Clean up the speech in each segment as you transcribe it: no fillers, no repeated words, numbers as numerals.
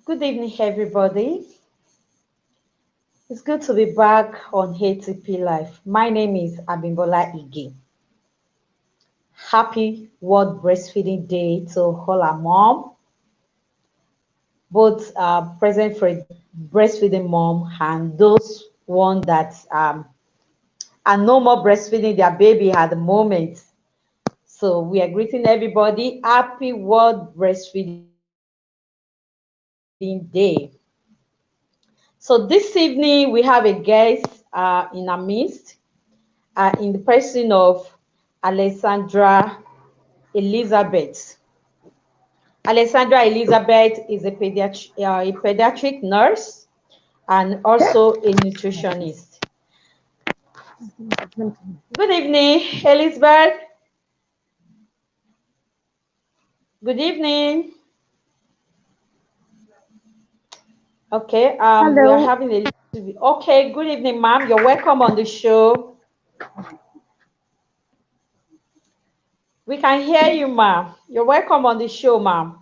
Good evening, everybody. It's good to be back on HTP Live. My name is Abimbola Ige. Happy World Breastfeeding Day to all our mom, both present for breastfeeding mom and those one that are no more breastfeeding their baby at the moment. So we are greeting everybody. Happy World Breastfeeding Day. So this evening we have a guest in our midst, in the person of Alexandra Elizabeth. Alexandra Elizabeth is a pediatric nurse and also a nutritionist. Good evening, Elizabeth. Good evening. Okay, we are Hello. having a little bit. Okay, good evening, ma'am. You're welcome on the show. We can hear you, ma'am. You're welcome on the show, ma'am.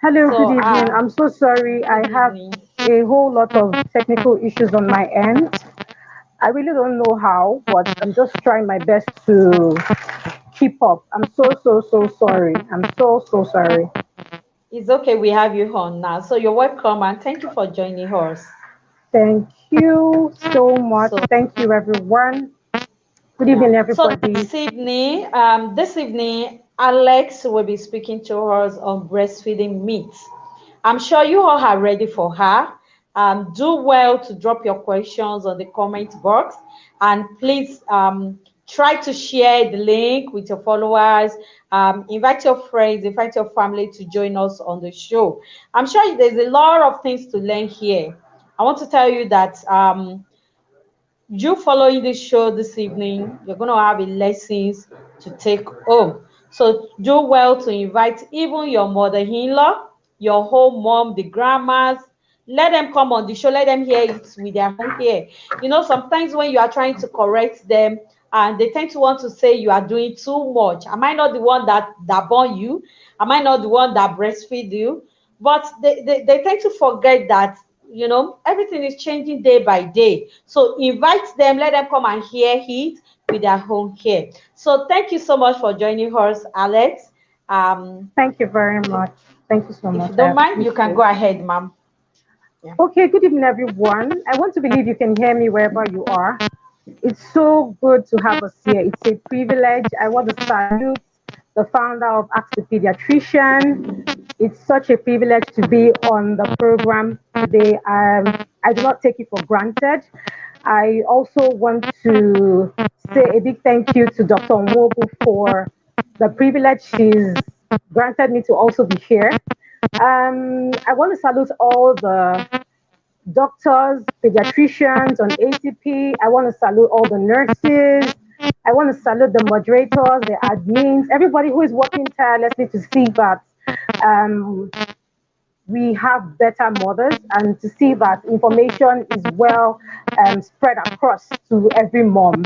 Hello, good So, evening. I'm so sorry. I good have evening. a whole lot of technical issues on my end. I really don't know how, but I'm just trying my best to keep up. I'm so sorry. I'm so sorry. It's okay, we have you on now. So you're welcome and thank you for joining us. Thank you so much. So Thank you, everyone. Good yeah. evening, So everybody. this evening, Alex will be speaking to us on breastfeeding myths. I'm sure you all are ready for her. Do well to drop your questions on the comment box, and please try to share the link with your followers. Invite your friends, invite your family to join us on the show. I'm sure there's a lot of things to learn here. I want to tell you that you following this show this evening, you're going to have a lessons to take home. So do well to invite even your mother-in-law, your home mom, the grandmas. Let them come on the show. Let them hear it with their own ear. Sometimes when you are trying to correct them, and they tend to want to say you are doing too much. Am I not the one that born you? Am I not the one that breastfeed you? But they tend to forget that everything is changing day by day. So invite them, let them come and hear it with their own care. So thank you so much for joining us, Alex. Thank you very much. Thank you so If much. you I don't mind, you can appreciate. go ahead, ma'am. Yeah. Okay, good evening, everyone. I want to believe you can hear me wherever you are. It's so good to have us here. It's a privilege. I want to salute the founder of Ask the Pediatrician. It's such a privilege to be on the program today. I do not take it for granted. I also want to say a big thank you to Dr. Nwogu for the privilege she's granted me to also be here. I want to salute all the doctors, pediatricians on ACP. I want to salute all the nurses. I want to salute the moderators, the admins, everybody who is working tirelessly to see that um, we have better mothers and to see that information is well spread across to every mom.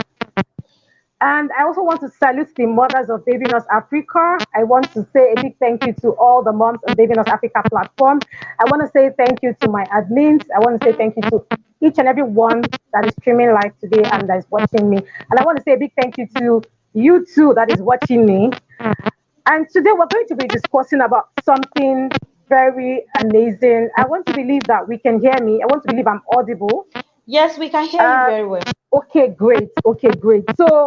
And I also want to salute the mothers of Baby Nurse Africa. I want to say a big thank you to all the moms on Baby Nurse Africa platform. I want to say thank you to my admins. I want to say thank you to each and every one that is streaming live today and that is watching me. And I want to say a big thank you to you too that is watching me. And today we're going to be discussing about something very amazing. I want to believe that we can hear me. I want to believe I'm audible. Yes, we can hear you Uh, very well. okay, great. Okay, great. So,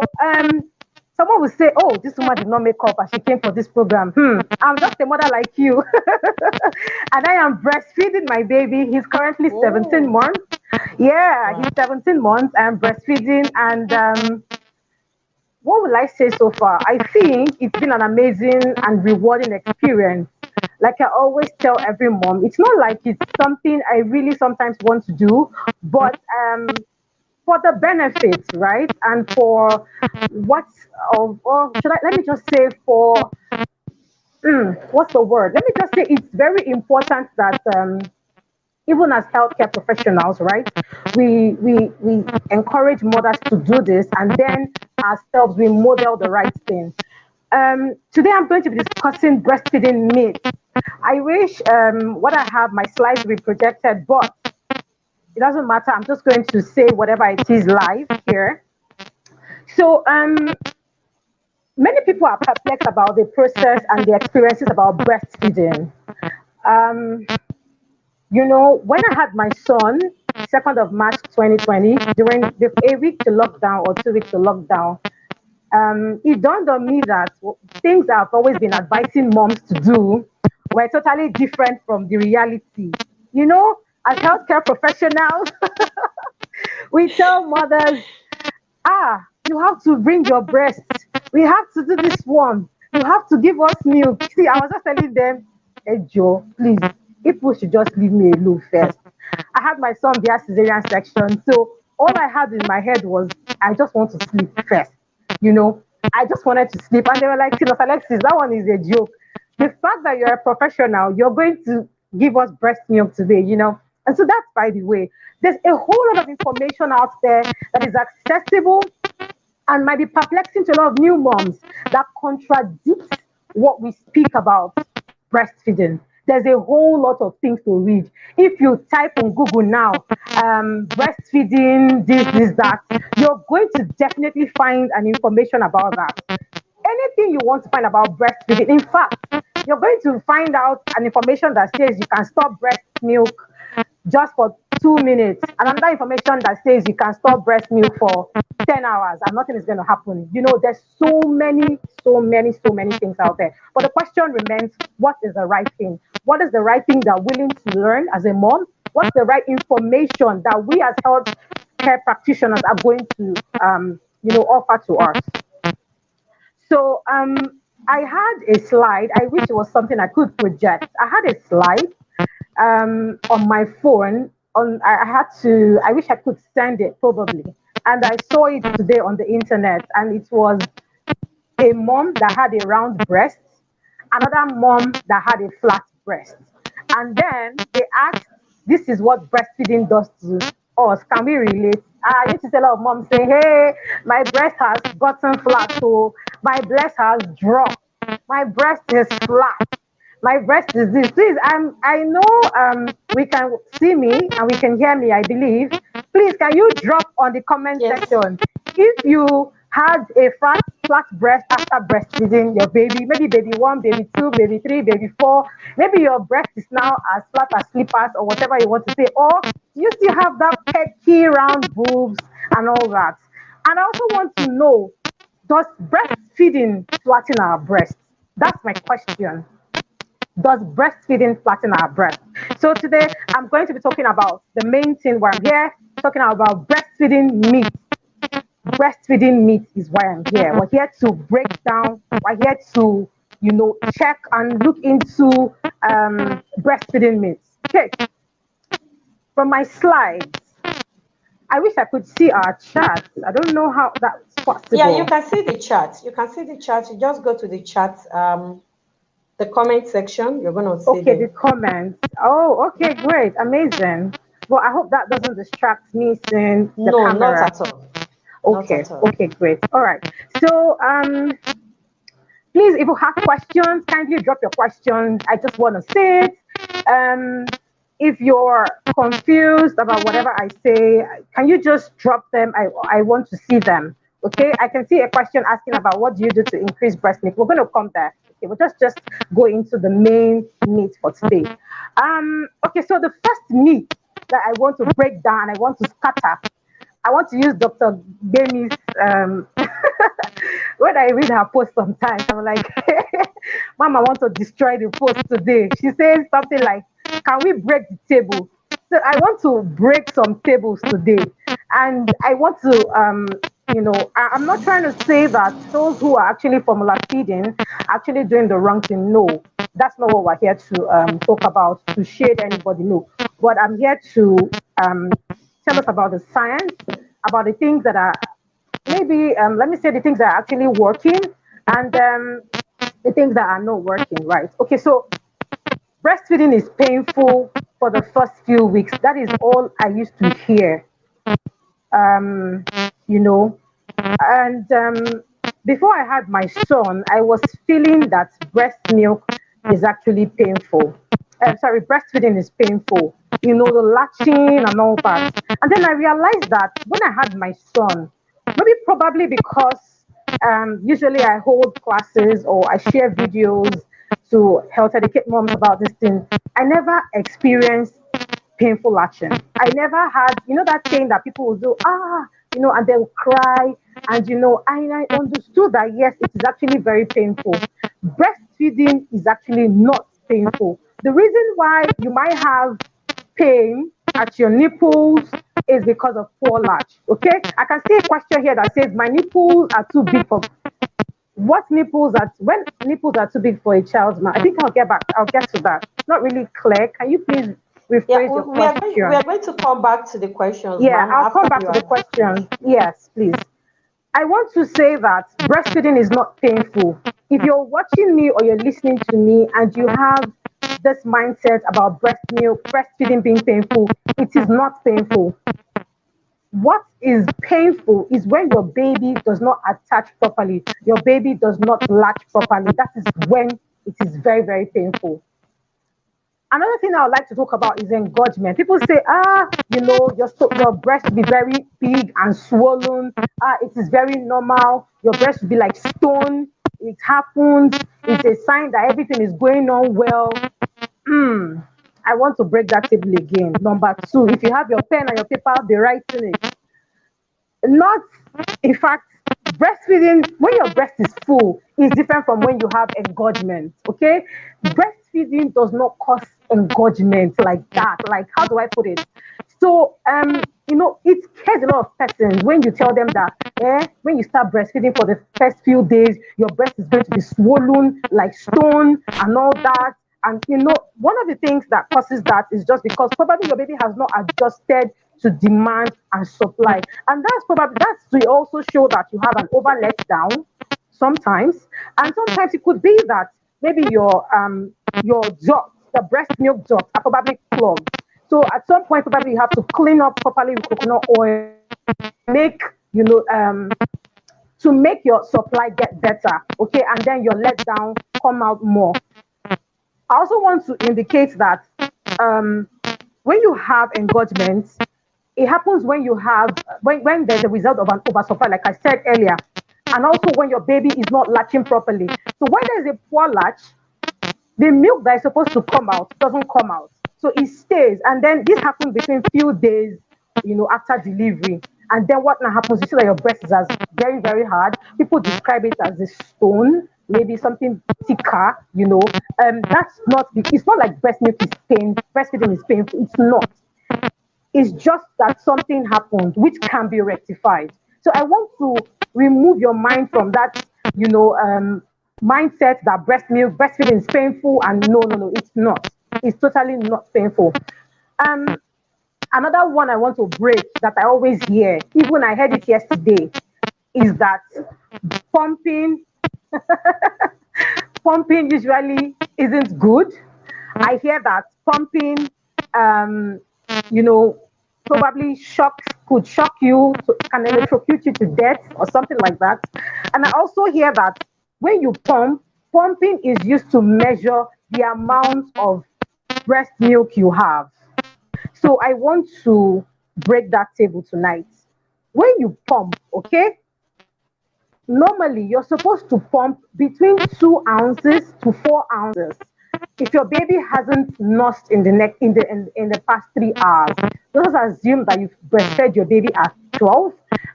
someone will say, "Oh, this woman did not make up, and she came for this program." I'm just a mother like you, and I am breastfeeding my baby. He's currently 17 Oh, months. Yeah, wow. he's 17 months. I'm breastfeeding, and what will I say so far? I think it's been an amazing and rewarding experience. Like I always tell every mom, it's not like it's something I really sometimes want to do, but for the benefits, right? And for what, or should I, let me just say for, what's the word? Let me just say it's very important that even as healthcare professionals, right? We encourage mothers to do this, and then ourselves we model the right thing. Today I'm going to be discussing breastfeeding myths. I wish what I have, my slides will be projected, but it doesn't matter. I'm just going to say whatever it is live here. So, many people are perplexed about the process and the experiences about breastfeeding. Um, when I had my son, 2nd of March 2020, during a week to lockdown or 2 weeks to lockdown, it dawned on me that things I've always been advising moms to do were totally different from the reality. As healthcare professionals, we tell mothers, you have to bring your breasts. We have to do this one. You have to give us milk. See, I was just telling them, hey, Joe, please, people should just leave me alone first. I had my son via cesarean section. So all I had in my head was, I just want to sleep first. You know, I just wanted to sleep. And they were like, Alexis, that one is a joke. The fact that you're a professional, you're going to give us breast milk today. And so that's, by the way, there's a whole lot of information out there that is accessible and might be perplexing to a lot of new moms that contradicts what we speak about breastfeeding. There's a whole lot of things to read. If you type on Google now, breastfeeding, this, that, you're going to definitely find an information about that. Anything you want to find about breastfeeding, in fact, you're going to find out an information that says you can stop breast milk just for 2 minutes, and another information that says you can store breast milk for 10 hours and nothing is going to happen. There's so many things out there. But the question remains, what is the right thing? What is the right thing that we're willing to learn as a mom? What's the right information that we as health care practitioners are going to, offer to us? So I had a slide. I wish it was something I could project. I had a slide on my phone. I wish I could send it probably. And I saw it today on the internet, and it was a mom that had a round breast, another mom that had a flat breast. And then they asked, this is what breastfeeding does to us. Can we relate? I used to see a lot of moms say, hey, my breast has gotten flat, so my breast has dropped. My breast is flat. My breast is this. Please, I know we can see me and we can hear me, I believe. Please, can you drop on the comment section if you had a flat breast after breastfeeding your baby, maybe baby 1, baby 2, baby 3, baby 4. Maybe your breast is now as flat as slippers or whatever you want to say. Or you still have that pecky round boobs and all that. And I also want to know, does breastfeeding flatten our breasts? That's my question. Does breastfeeding flatten our breast? So today I'm going to be talking about the main thing where I'm here, talking about breastfeeding myths. Breastfeeding myths is why I'm here. We're here to break down, we're here to, check and look into breastfeeding myths. Okay. From my slides, I wish I could see our chat. I don't know how that's possible. Yeah, you can see the chat. You just go to the chat. The comment section, you're going to see. Okay, the comments. Oh, okay, great, amazing. Well, I hope that doesn't distract me seeing the camera. No, not at all. Okay, okay, great. All right. So, please, if you have questions, kindly drop your questions. I just want to say it. If you're confused about whatever I say, can you just drop them? I want to see them. Okay, I can see a question asking about what do you do to increase breast milk. We're going to come there. Okay, we'll just go into the main myth for today. Okay, so the first myth that I want to break down, I want to scatter. I want to use Dr. Bemi's, when I read her post sometimes, I'm like, Mom, I want to destroy the post today. She says something like, can we break the table? So I want to break some tables today. And I want to, I'm not trying to say that those who are actually formula feeding are actually doing the wrong thing. No, that's not what we're here to talk about, to shade anybody. No, but I'm here to tell us about the science, about the things that are maybe, let me say the things that are actually working and the things that are not working, right? Okay, so breastfeeding is painful for the first few weeks. That is all I used to hear, and before I had my son, I was feeling that breast milk is actually painful. Sorry, breastfeeding is painful. You know, the latching and all that. And then I realized that when I had my son, maybe probably because usually I hold classes or I share videos to help educate moms about this thing, I never experienced painful latching. I never had, you know, that thing that people will do, and they'll cry. And, I understood that, yes, it is actually very painful. Breastfeeding is actually not painful. The reason why you might have pain at your nipples is because of poor latch. Okay, I can see a question here that says my nipples are too big for what nipples are when nipples are too big for a child's mouth. I think I'll get to that. Not really clear. Can you please Yeah, rephrase your we are question? going to come back to the questions, Yeah, ma'am, I'll after come back you to the answer. question. Yes, please. I want to say that breastfeeding is not painful. If you're watching me or you're listening to me and you have this mindset about breast milk, breastfeeding being painful, it is not painful. What is painful is when your baby does not attach properly, your baby does not latch properly. That is when it is very, very painful. Another thing I would like to talk about is engorgement. People say, your breast will be very big and swollen. It is very normal. Your breast will be like stone. It happens. It's a sign that everything is going on well. Hmm. I want to break that table again. Number two, if you have your pen and your paper, be writing it. Not, in fact, breastfeeding, when your breast is full, is different from when you have engorgement. Okay, breastfeeding does not cause engorgement like that. Like, how do I put it? So, it scares a lot of persons when you tell them that, when you start breastfeeding for the first few days, your breast is going to be swollen like stone and all that. And one of the things that causes that is just because probably your baby has not adjusted to demand and supply. And that's to also show that you have an over let down sometimes. And sometimes it could be that maybe your duct, the breast milk duct, are probably clogged. So at some point probably you have to clean up properly with coconut oil, make to make your supply get better. Okay, and then your let down come out more. I also want to indicate that um, when you have engorgement, it happens when you have when there's a result of an oversupply, like I said earlier, and also when your baby is not latching properly. So when there's a poor latch, the milk that is supposed to come out doesn't come out. So it stays. And then this happens between few days, after delivery. And then what now happens? You see that your breast is as very, very hard. People describe it as a stone, maybe something thicker, That's not it's not like breast milk is pain, breastfeeding is painful. It's not. It's just that something happened which can be rectified. So I want to remove your mind from that, mindset that breastfeeding is painful, and no, no, no, it's not. It's totally not painful. Um, Another one I want to break that I always hear, even I heard it yesterday, is that pumping pumping usually isn't good. I hear that pumping, um, you know, probably could shock you, can electrocute you to death or something like that. And I also hear that when you pumping is used to measure the amount of breast milk you have. So I want to break that table tonight. When you pump, okay, normally you're supposed to pump between 2 ounces to 4 ounces. If your baby hasn't nursed in the neck in the past 3 hours, let us assume that you've breastfed your baby at 12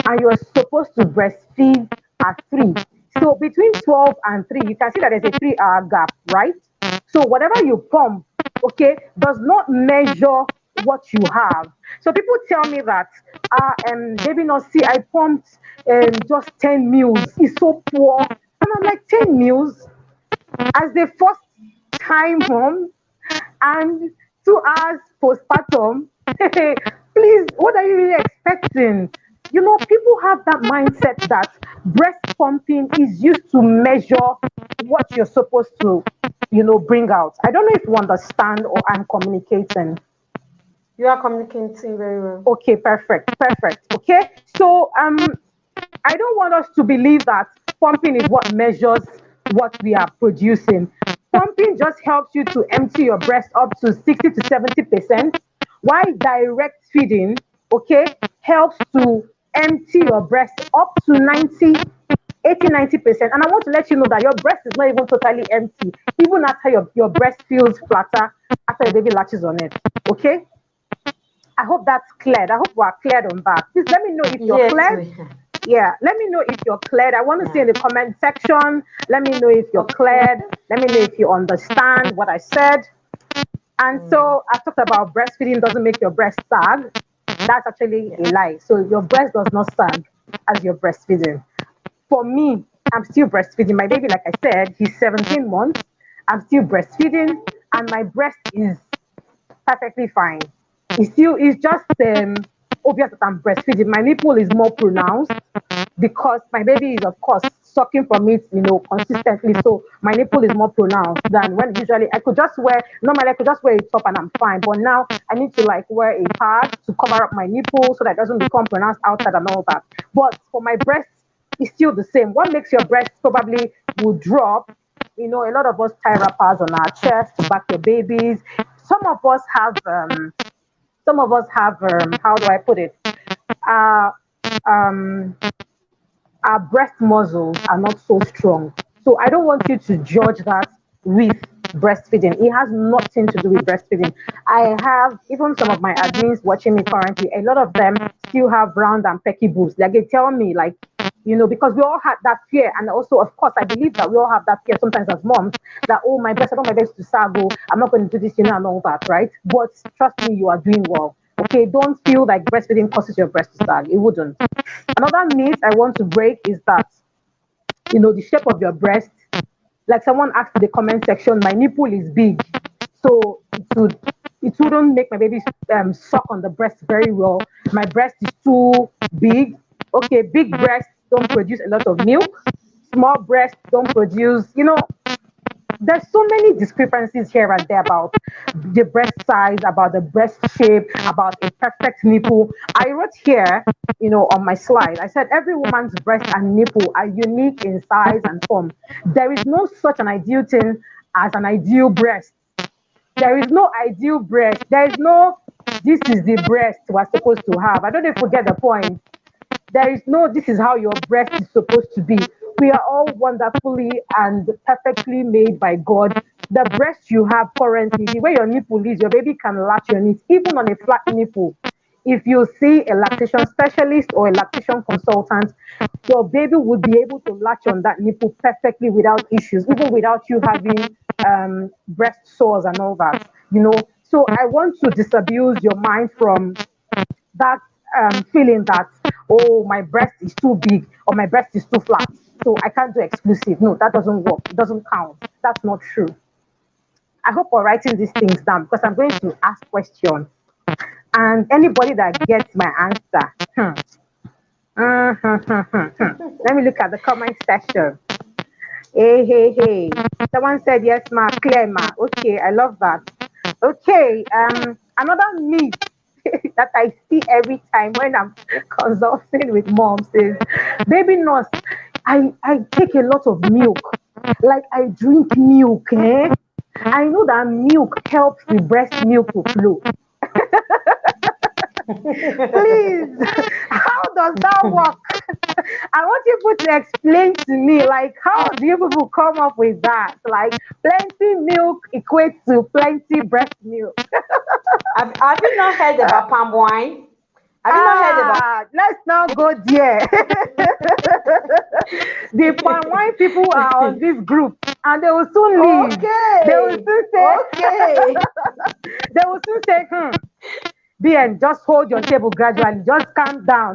and you're supposed to breastfeed at 3. So between 12 and 3, you can see that there's a 3 hour gap, right? So whatever you pump, okay, does not measure what you have. So people tell me that baby not see I pumped just 10 meals. It's so poor. And I'm like, 10 meals as the first time mom and 2 hours postpartum. Please, what are you really expecting? People have that mindset that breast pumping is used to measure what you're supposed to, bring out. I don't know if you understand or I'm communicating. You are communicating very well. Okay, perfect, perfect. Okay, so I don't want us to believe that Pumping is what measures what we are producing. Pumping just helps you to empty your breast up to 60 to 70%, while direct feeding, okay, helps to empty your breast up to 90% And I want to let you know that your breast is not even totally empty, even after your breast feels flatter after your baby latches on it. Okay? I hope that's cleared. I hope we are cleared on that. Please let me know if you're Yes, cleared. we have. Yeah, let me know if you're cleared. I want to see Yeah. in the comment section. Let me know if you're Okay. cleared. Let me know if you understand what I said. And Mm. so I talked about breastfeeding doesn't make your breast sag. That's actually Yeah. a lie. So your breast does not sag as you're breastfeeding. For me, I'm still breastfeeding. My baby, like I said, he's 17 months. I'm still breastfeeding, and my breast is perfectly fine. It's just obvious that I'm breastfeeding. My nipple is more pronounced because my baby is, of course, sucking from it, consistently. So my nipple is more pronounced than when usually I could just wear. Normally, I could just wear a top and I'm fine. But now I need to like wear a pad to cover up my nipple so that it doesn't become pronounced outside and all that. But for my breasts, it's still the same. What makes your breast probably will drop? A lot of us tie wrappers on our chest to back your babies. Some of us have how do I put it? Uh, um, our breast muscles are not so strong. So I don't want you to judge that with breastfeeding. It has nothing to do with breastfeeding. I have even some of my admins watching me currently, a lot of them still have round and pecky boobs. Like they tell me, like, because we all had that fear. And also, of course, I believe that we all have that fear sometimes as moms that, oh, my breast, I don't want my breast to sag, oh, I'm not going to do this, and all that, right? But trust me, you are doing well. Okay, don't feel like breastfeeding causes your breast to sag. It wouldn't. Another myth I want to break is that, the shape of your breast, like someone asked in the comment section, my nipple is big. So it wouldn't make my baby suck on the breast very well. My breast is too big. Okay, big breasts don't produce a lot of milk. Small breasts don't produce, there's so many discrepancies here and there about the breast size, about the breast shape, about a perfect nipple. I wrote here, on my slide, I said every woman's breast and nipple are unique in size and form. There is no such an ideal thing as an ideal breast. There is no ideal breast. There is no, this is the breast we're supposed to have. I don't know if you get the point. There is no, this is how your breast is supposed to be. We are all wonderfully and perfectly made by God. The breast you have currently, the way your nipple is, your baby can latch on it, even on a flat nipple. If you see a lactation specialist or a lactation consultant, your baby would be able to latch on that nipple perfectly without issues, even without you having breast sores and all that. So I want to disabuse your mind from that feeling that, oh, my breast is too big or my breast is too flat, so I can't do exclusive. No, that doesn't work. It doesn't count. That's not true. I hope we're writing these things down because I'm going to ask questions. And anybody that gets my answer, let me look at the comment section. Hey, hey, hey. Someone said yes, ma, clear, ma. Okay, I love that. Okay, another myth that I see every time when I'm consulting with moms is, baby nurse, I take a lot of milk. Like I drink milk, eh? I know that milk helps the breast milk to flow. Please, how does that work? I want you people to explain to me, like, how do you people come up with that? Like, plenty milk equates to plenty breast milk. Have you not heard about palm wine? Have you not heard about Let's not go there. The palm wine people are on this group and they will soon leave. They will Okay. soon say, Okay. BN, just hold your table gradually. Just calm down.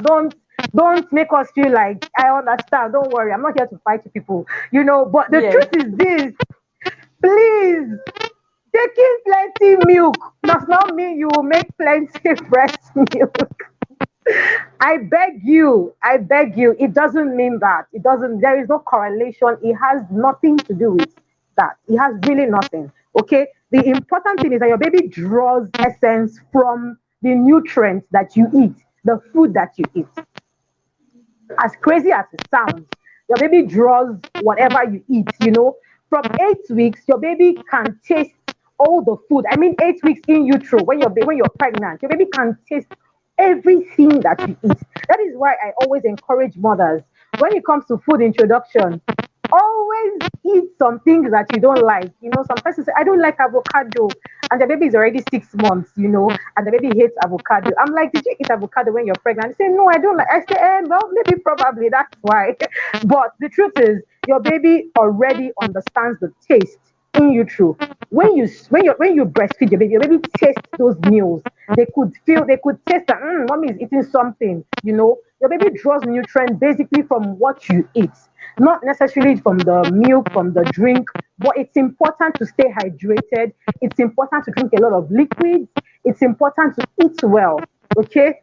Don't make us feel like I understand. Don't worry. I'm not here to fight you people. But the Yes. truth is this, please, taking plenty milk does not mean you will make plenty breast milk. I beg you, it doesn't mean that. It doesn't, there is no correlation. It has nothing to do with that. It has really nothing. Okay? The important thing is that your baby draws essence from the nutrients that you eat, the food that you eat. As crazy as it sounds, Your baby draws whatever you eat, From 8 weeks, your baby can taste all the food. I mean, 8 weeks in utero, when you're pregnant, your baby can taste everything that you eat. That is why I always encourage mothers when it comes to food introduction, always eat some things that you don't like. Some persons say, I don't like avocado, and the baby is already 6 months, and the baby hates avocado. I'm like, did you eat avocado when you're pregnant? They say, no, I don't like. I say, well, maybe probably that's why. But the truth is, your baby already understands the taste in utero. When you breastfeed your baby tastes those meals. They could taste that mommy is eating something. Your baby draws nutrients basically from what you eat, not necessarily from the milk, from the drink. But it's important to stay hydrated. It's important to drink a lot of liquids. It's important to eat well. Okay.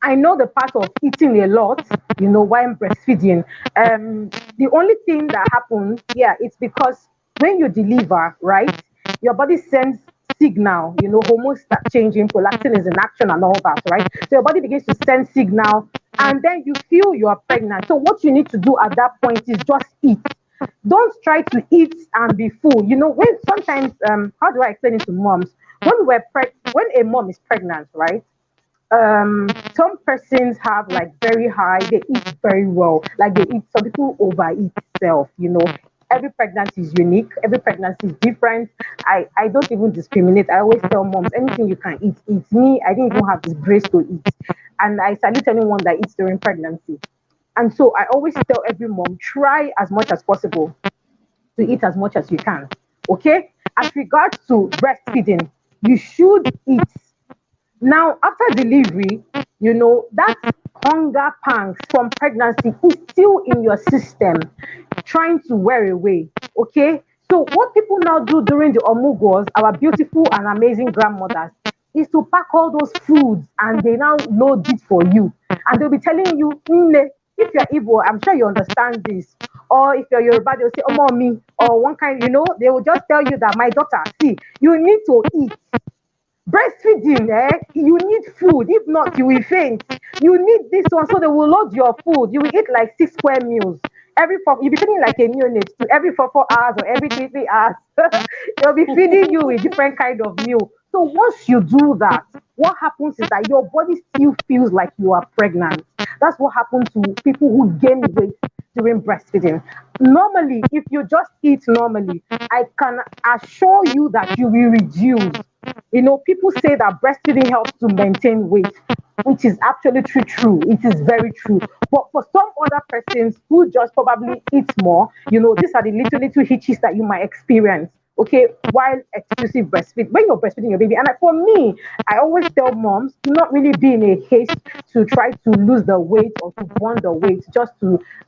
I know the part of eating a lot, while I'm breastfeeding. The only thing that happens, yeah, it's because when you deliver, right, your body sends signal, hormones start changing, prolactin is in action and all that, right? So your body begins to send signal, and then you feel you are pregnant. So what you need to do at that point is just eat. Don't try to eat and be full. When sometimes, how do I explain it to moms? When a mom is pregnant, right? Some persons have like very high, they eat very well, like they eat, some people overeat self. Every pregnancy is unique, every pregnancy is different. I don't even discriminate. I always tell moms, anything you can eat, eat. Me, I didn't even have this grace to eat, and I salute anyone that eats during pregnancy. And so I always tell every mom, try as much as possible to eat as much as you can. Okay, as regards to breastfeeding, you should eat. Now, after delivery, that hunger pangs from pregnancy is still in your system, trying to wear away. Okay? So, what people now do during the omugos, our beautiful and amazing grandmothers, is to pack all those foods and they now load it for you. And they'll be telling you, "Nne, if you're Igbo, I'm sure you understand this." Or if you're Yoruba, they'll say, "Oh, mommy," or one kind, they will just tell you that, my daughter, see, you need to eat. Breastfeeding, you need food. If not, you will faint. You need this one, so they will load your food. You will eat like 6 square meals. Every four, you'll be feeding like a neonate to every 4 hours or every 3 hours. They'll be feeding you with different kind of meal. So once you do that, what happens is that your body still feels like you are pregnant. That's what happens to people who gain weight during breastfeeding. Normally, if you just eat normally, I can assure you that you will reduce. People say that breastfeeding helps to maintain weight, which is absolutely true. It is very true. But for some other persons who just probably eat more, these are the little hitches that you might experience. Okay, while exclusive breastfeed, when you're breastfeeding your baby, and for me, I always tell moms to not really be in a haste to try to lose the weight or to burn the weight.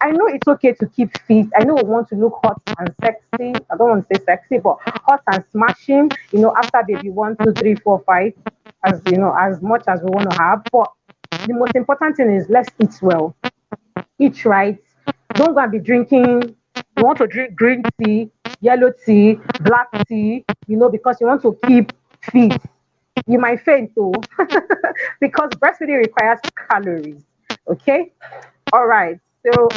I know it's okay to keep fit. I know we want to look hot and sexy. I don't want to say sexy, but hot and smashing. After baby 1, 2, 3, 4, 5, as much as we want to have. But the most important thing is let's eat well, eat right. Don't go and be drinking. You want to drink green tea, yellow tea, black tea, because you want to keep fit. You might faint though, because breastfeeding requires calories. Okay. All right. So,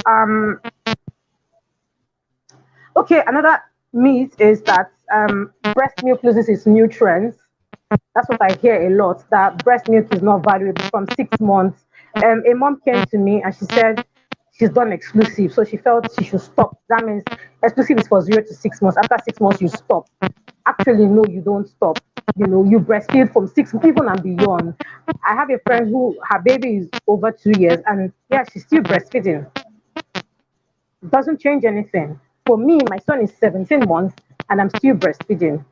okay. Another myth is that breast milk loses its nutrients. That's what I hear a lot, that breast milk is not valuable from 6 months. A mom came to me and she said she's done exclusive, so she felt she should stop. That means exclusive is for 0 to 6 months. After 6 months, you stop. Actually, no, you don't stop. You breastfeed from 6 months, even and beyond. I have a friend who her baby is over 2 years, and yeah, she's still breastfeeding. It doesn't change anything. For me, my son is 17 months, and I'm still breastfeeding.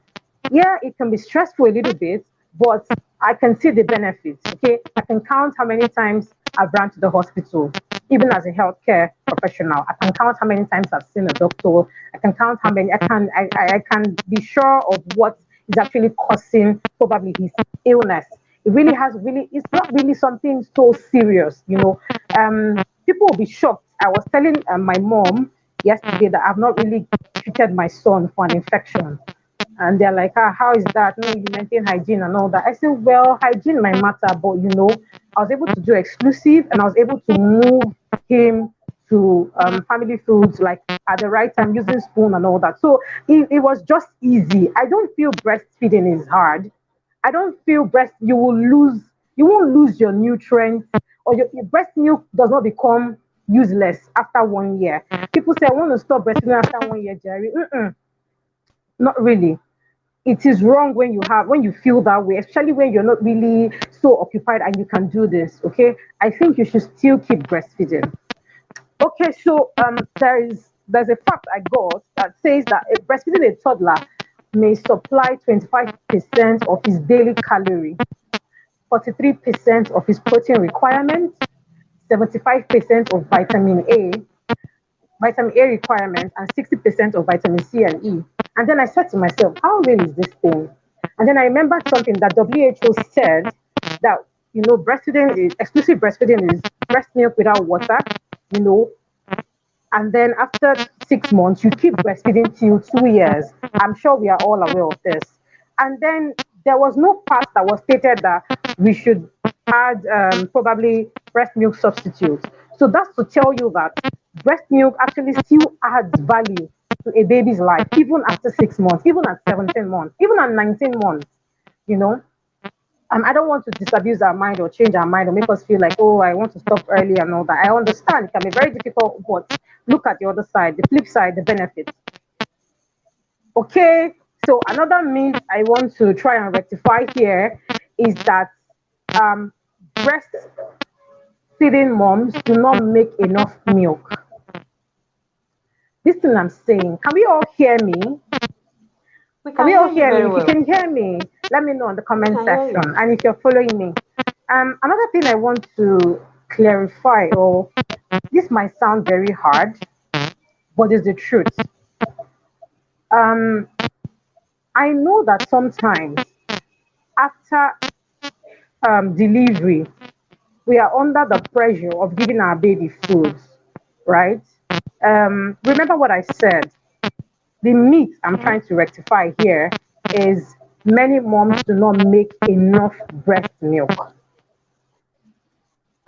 Yeah, it can be stressful a little bit, but I can see the benefits. Okay, I can count how many times I've run to the hospital, even as a healthcare professional. I can count how many times I've seen a doctor. I can count how many. I can be sure of what is actually causing probably his illness. It really has really. It's not really something so serious. People will be shocked. I was telling my mom yesterday that I've not really treated my son for an infection. And they're like, how is that? No, you maintain hygiene and all that. I said, well, hygiene might matter, but I was able to do exclusive and I was able to move him to family foods like at the right time, using spoon and all that. So it was just easy. I don't feel breastfeeding is hard. I don't feel you won't lose your nutrients, or your breast milk does not become useless after 1 year. People say I want to stop breastfeeding after 1 year, Jerry. Mm-mm, not really. It is wrong when you feel that way, especially when you're not really so occupied and you can do this. Okay, I think you should still keep breastfeeding. Okay, so there's a fact I got that says that a breastfeeding a toddler may supply 25% of his daily calorie, 43% of his protein requirement, 75% of vitamin A requirement, and 60% of vitamin C and E. And then I said to myself, how real is this thing? And then I remembered something that WHO said, that exclusive breastfeeding is breast milk without water, you know, and then after 6 months, you keep breastfeeding till 2 years. I'm sure we are all aware of this. And then there was no part that was stated that we should add probably breast milk substitutes. So that's to tell you that breast milk actually still adds value to a baby's life, even after 6 months, even at 17 months, even at 19 months, you know. I don't want to disabuse our mind or change our mind or make us feel like, oh, I want to stop early and all that. I understand it can be very difficult, but look at the other side, the flip side, the benefits. Okay, so another myth I want to try and rectify here is that um, breastfeeding moms do not make enough milk. This thing I'm saying, can we all hear me? We Can can we hear all you hear me? very If you well. can hear me, let me know in the We comment can hear section. you. And if you're following me, another thing I want to clarify, or this might sound very hard, but it's the truth. Um, I know that sometimes after delivery, we are under the pressure of giving our baby food, right? Remember what I said. The myth I'm Hmm. trying to rectify here is many moms do not make enough breast milk.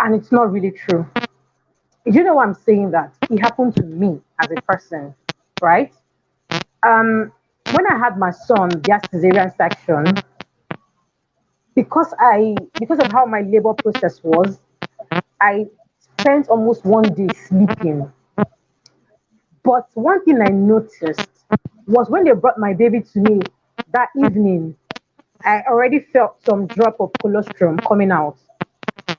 And it's not really true. You know why I'm saying that? It happened to me as a person, right? When I had my son via cesarean section, because of how my labor process was, I spent almost 1 day sleeping. But one thing I noticed was when they brought my baby to me that evening, I already felt some drop of colostrum coming out.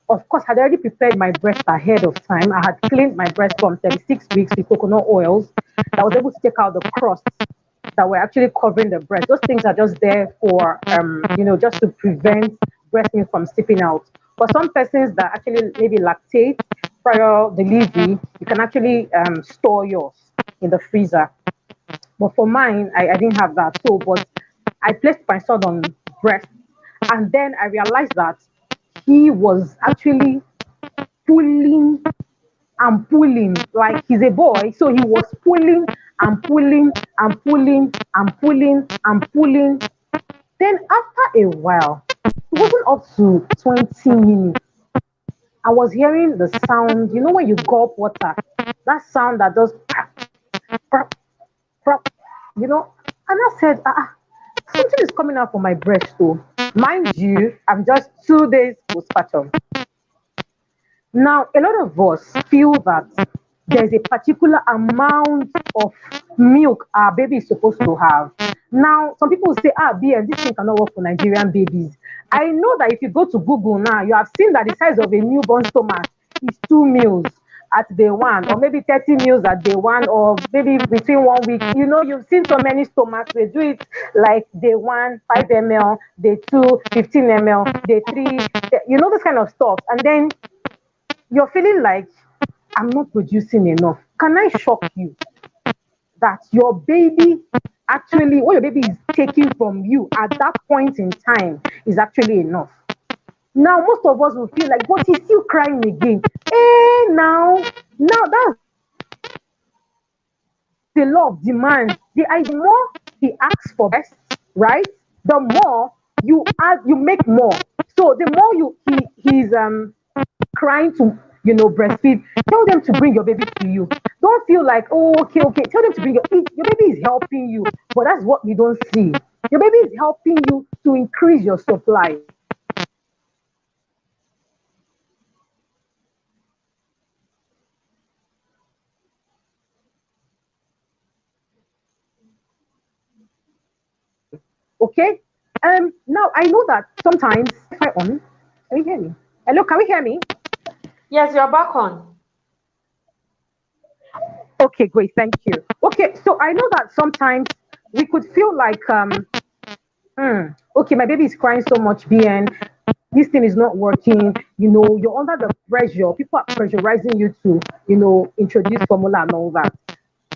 Of course, I had already prepared my breast ahead of time. I had cleaned my breast from 36 weeks with coconut oils that was able to take out the crusts that were actually covering the breast. Those things are just there for, just to prevent breast milk from seeping out. For some persons that actually maybe lactate prior delivery, you can actually store yours in the freezer. But for mine, I didn't have that. So, but I placed my son on breast, and then I realized that he was actually pulling and pulling like he's a boy. So he was pulling and pulling and pulling and pulling and pulling. Then after a while, it wasn't up to 20 minutes. I was hearing the sound, you know, when you gulp water, that sound that does, prop, prop, you know. And I said, something is coming out from my breast, too. Mind you, I'm just 2 days postpartum. Now, a lot of us feel that there's a particular amount of milk our baby is supposed to have. Now, some people will say, BM, this thing cannot work for Nigerian babies. I know that if you go to Google now, you have seen that the size of a newborn stomach is 2 meals at day one, or maybe 30 meals at day one, or maybe between 1 week. You know, you've seen so many stomachs, they do it like day one, 5 ml, day two, 15 ml, day three, you know, this kind of stuff. And then you're feeling like I'm not producing enough. Can I shock you that your baby actually, what your baby is taking from you at that point in time is actually enough? Now, most of us will feel like, but he's still crying again. Now that's the law of demand. The more he asks for best, right? The more you make more. So the more he's crying to breastfeed, tell them to bring your baby to you. Don't feel like, oh, okay, okay. Tell them to bring your baby is helping you, but that's what we don't see. Your baby is helping you to increase your supply. Okay. Now I know that sometimes if I on, can you hear me? Hello, can we hear me? Yes, you're back on. Okay, great, thank you. Okay, so I know that sometimes we could feel like okay, my baby is crying so much, BN. This thing is not working. You're under the pressure. People are pressurizing you to, introduce formula and all that.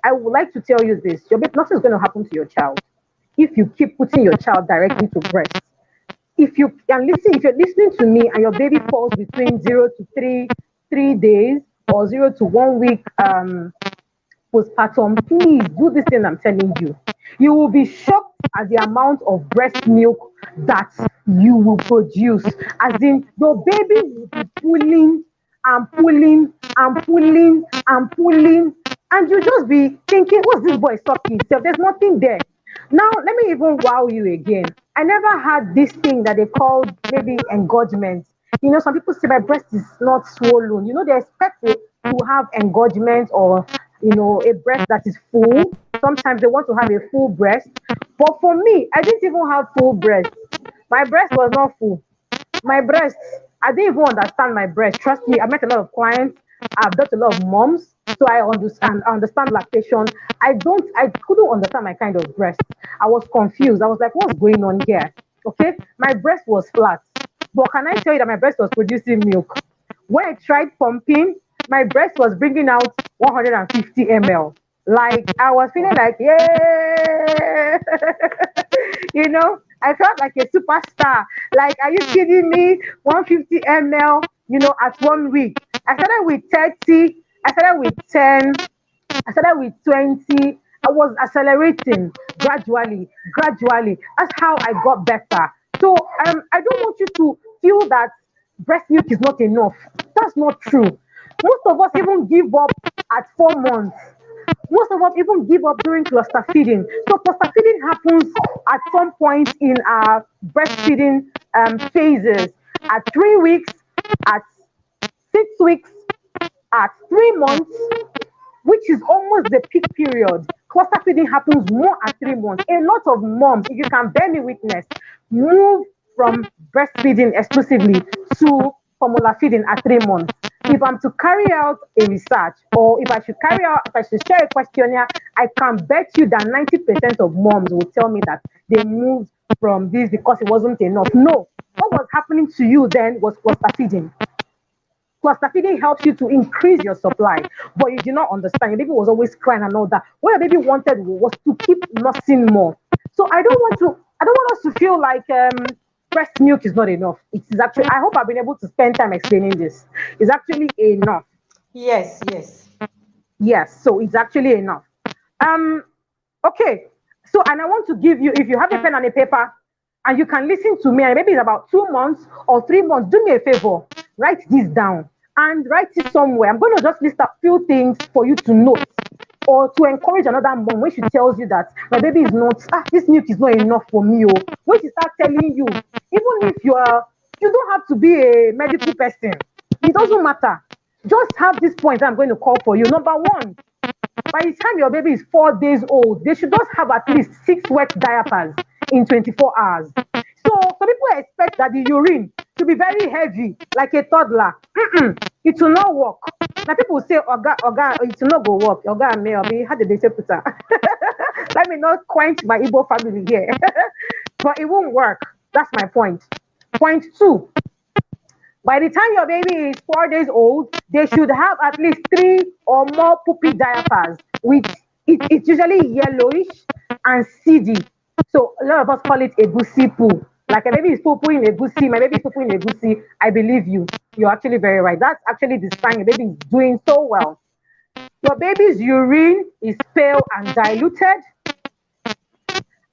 I would like to tell you this: nothing is going to happen to your child if you keep putting your child directly to breast. If you're listening to me and your baby falls between 0 to 3 days or 0 to 1 week postpartum, please do this thing I'm telling you. You will be shocked at the amount of breast milk that you will produce. As in, your baby will be pulling and pulling and pulling and pulling, and you just be thinking, what's this boy sucking himself? There's nothing there. Now, let me even wow you again. I never had this thing that they call maybe engorgement. Some people say my breast is not swollen. They expect it to have engorgement or, a breast that is full. Sometimes they want to have a full breast. But for me, I didn't even have full breast. My breast was not full. My breast, I didn't even understand my breast. Trust me, I met a lot of clients. I've got a lot of moms, so I understand lactation. I couldn't understand my kind of breast. I was confused. I was like, what's going on here? Okay, my breast was flat, but can I tell you that my breast was producing milk? When I tried pumping, my breast was bringing out 150 ml. Like I was feeling like, yeah, I felt like a superstar. Like, are you kidding me? 150 ml, at 1 week. I started with 30, I started with 10, I started with 20. I was accelerating gradually, gradually. That's how I got better. So I don't want you to feel that breast milk is not enough. That's not true. Most of us even give up at 4 months. Most of us even give up during cluster feeding. So cluster feeding happens at some point in our breastfeeding phases. At 3 weeks, at 6 weeks, at 3 months, which is almost the peak period. Cluster feeding happens more at 3 months. A lot of moms, if you can bear me witness, move from breastfeeding exclusively to formula feeding at 3 months. If I'm to carry out a research or if I should share a questionnaire, I can bet you that 90% of moms will tell me that they moved from this because it wasn't enough. No, what was happening to you then was cluster feeding. Cluster feeding helps you to increase your supply, but you did not understand. Your baby was always crying and all that. What your baby wanted was to keep nursing more. So I don't want us to feel like breast milk is not enough. It is actually, I hope I've been able to spend time explaining this. It's actually enough. Yes, yes. Yes, so it's actually enough. Um, okay. So, and I want to give you, if you have a pen and a paper, and you can listen to me, and maybe it's about 2 months or 3 months, do me a favor, write this down and write it somewhere. I'm going to just list a few things for you to note or to encourage another mom when she tells you that my baby is not, this milk is not enough for me. Oh. When she starts telling you, even if you don't have to be a medical person, it doesn't matter. Just have this point I'm going to call for you. Number one, by the time your baby is 4 days old, they should just have at least 6 wet diapers in 24 hours. So some people expect that the urine to be very heavy, like a toddler. It will not work. Now people say, Oga, it will not go work. Oga, may be how did they say put her? Let me not quench my Igbo family here. But it won't work. That's my point. Point two, by the time your baby is 4 days old, they should have at least 3 or more poopy diapers. It's usually yellowish and seedy. So a lot of us call it a goosey poo. Like a baby is pooing a goosey, my baby is pooing a goosey. I believe you. You're actually very right. That's actually the sign your baby is doing so well. Your baby's urine is pale and diluted,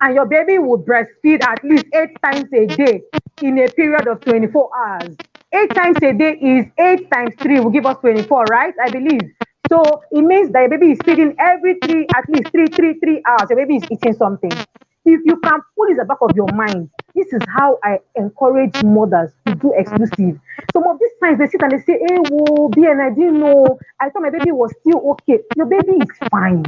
and your baby will breastfeed at least 8 times a day in a period of 24 hours. 8 times a day is 8 times 3 will give us 24, right? I believe. So it means that your baby is feeding every at least 3 hours. Your baby is eating something. If you can put it at the back of your mind, this is how I encourage mothers to do exclusive. Some of these times they sit and they say, hey, whoa, BN, I didn't know. I thought my baby was still okay. Your baby is fine.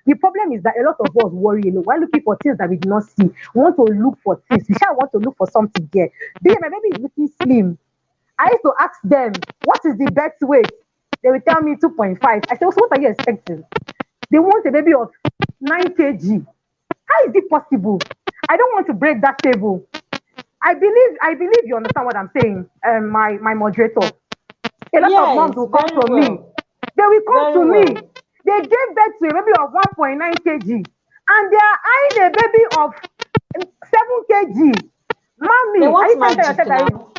The problem is that a lot of us worry alone. We're looking for things that we do not see. We want to look for things. We shall want to look for something there. BN, my baby is looking slim. I used to ask them, what is the best weight? They will tell me 2.5. I said, so what are you expecting? They want a baby of 9 kg. How is it possible? I don't want to break that table. I believe you understand what I'm saying, my moderator. A lot of moms Yes, will come very to me. well. They will come Very to me. well. They gave birth to a baby of 1.9 kg. And they are eyeing a baby of 7 kg. They Mommy, are want you trying to tell magic yourself that now.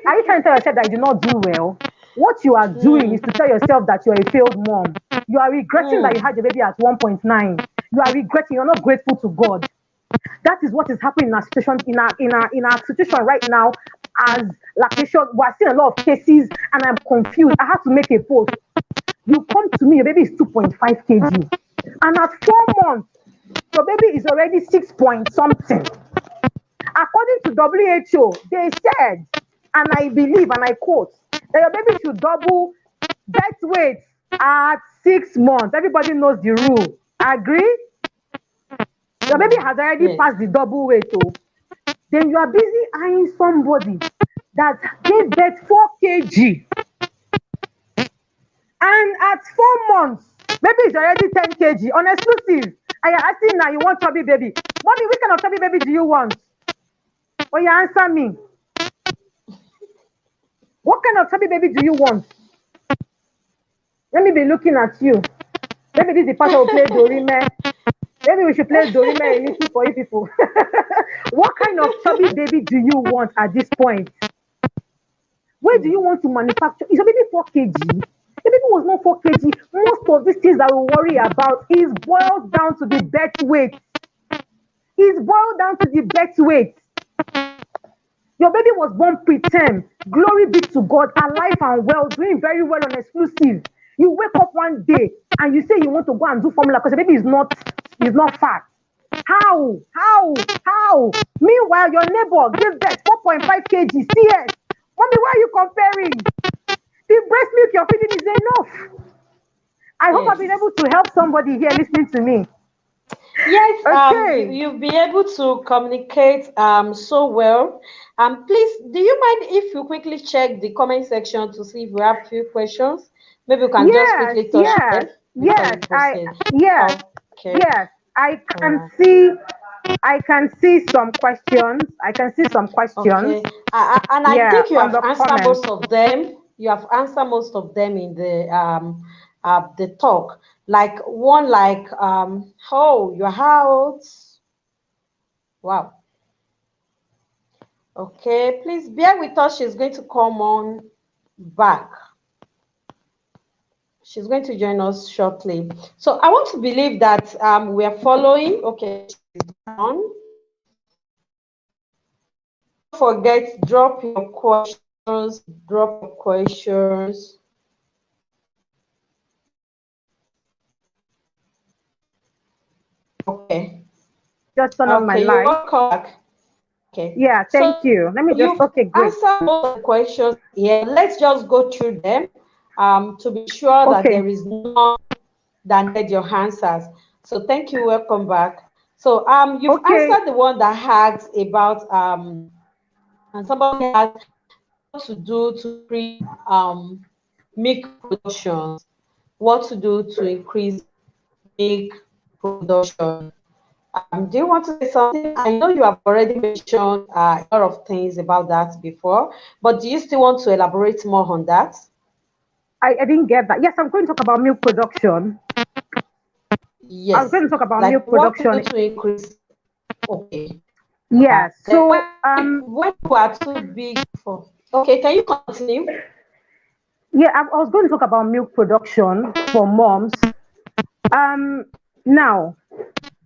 are you trying to tell yourself that you did not do well? What you are doing is to tell yourself that you're a failed mom. You are regretting that you had your baby at 1.9. You are regretting, you're not grateful to God. That is what is happening in our situation, in our situation right now as lactation. We are seeing a lot of cases and I'm confused. I have to make a post. You come to me, your baby is 2.5 kg. And at 4 months, your baby is already 6 point something. According to WHO, they said, and I believe, and I quote, that your baby should double birth weight at 6 months. Everybody knows the rule. Agree? Your baby has already Yes. passed the double weight, oh. Then you are busy eyeing somebody that gave birth 4 kg. And at 4 months, baby is already 10 kg on exclusive. And you're asking now, you want chubby baby. Mommy, which kind of chubby baby do you want? Oh, you answer me. What kind of chubby baby do you want? Let me be looking at you. Maybe this is the part I will play Dorime. Maybe we should play Dorime a little for you people. What kind of chubby baby do you want at this point? Where do you want to manufacture? Is your baby 4 kg? The baby was not 4 kg. Most of these things that we worry about is boiled down to the birth weight. Is boiled down to the birth weight. Your baby was born preterm. Glory be to God, alive and well, doing very well on exclusive. You wake up one day and you say you want to go and do formula because the baby is not fat. How? Meanwhile, your neighbor gave birth 4.5 kg CS. Mommy, why are you comparing? The breast milk you're feeding is enough. I hope I've been able to help somebody here listening to me. Yes, Okay. you'll be able to communicate so well. Please, do you mind if you quickly check the comment section to see if we have few questions? Maybe we can just Yes, quickly touch yes, them before yes. you proceed. Yes, Okay. yes. All right. I can see some questions. I can see some questions. Okay. And I Yeah, think you on have the answered comments. most of them. You have answered most of them in the talk. Like one, like oh, your house. Wow. Okay, please bear with us. She's going to come on back. She's going to join us shortly. So I want to believe that we are following. Okay, she's on. Don't forget, drop your questions. Drop your questions. Okay. Just turn on my Okay, you're light. welcome back. Okay. Yeah, thank So you. Let me just, you've okay, great. answered most of the questions here. Let's just go through them to be sure that Okay, there is none that need your answers. So thank you. Welcome back. So you've okay. answered the one that asks about and somebody asked what to do to increase milk productions. What to do to increase milk production. Do you want to say something? I know you have already mentioned a lot of things about that before, but do you still want to elaborate more on that? I didn't get that. Yes, I'm going to talk about milk production. I was Yes. going to talk about Like milk what to do production. to increase. Okay. Yeah, Then so when you are too big for. Okay, can you continue? yeah, I was going to talk about milk production for moms. Um, Now,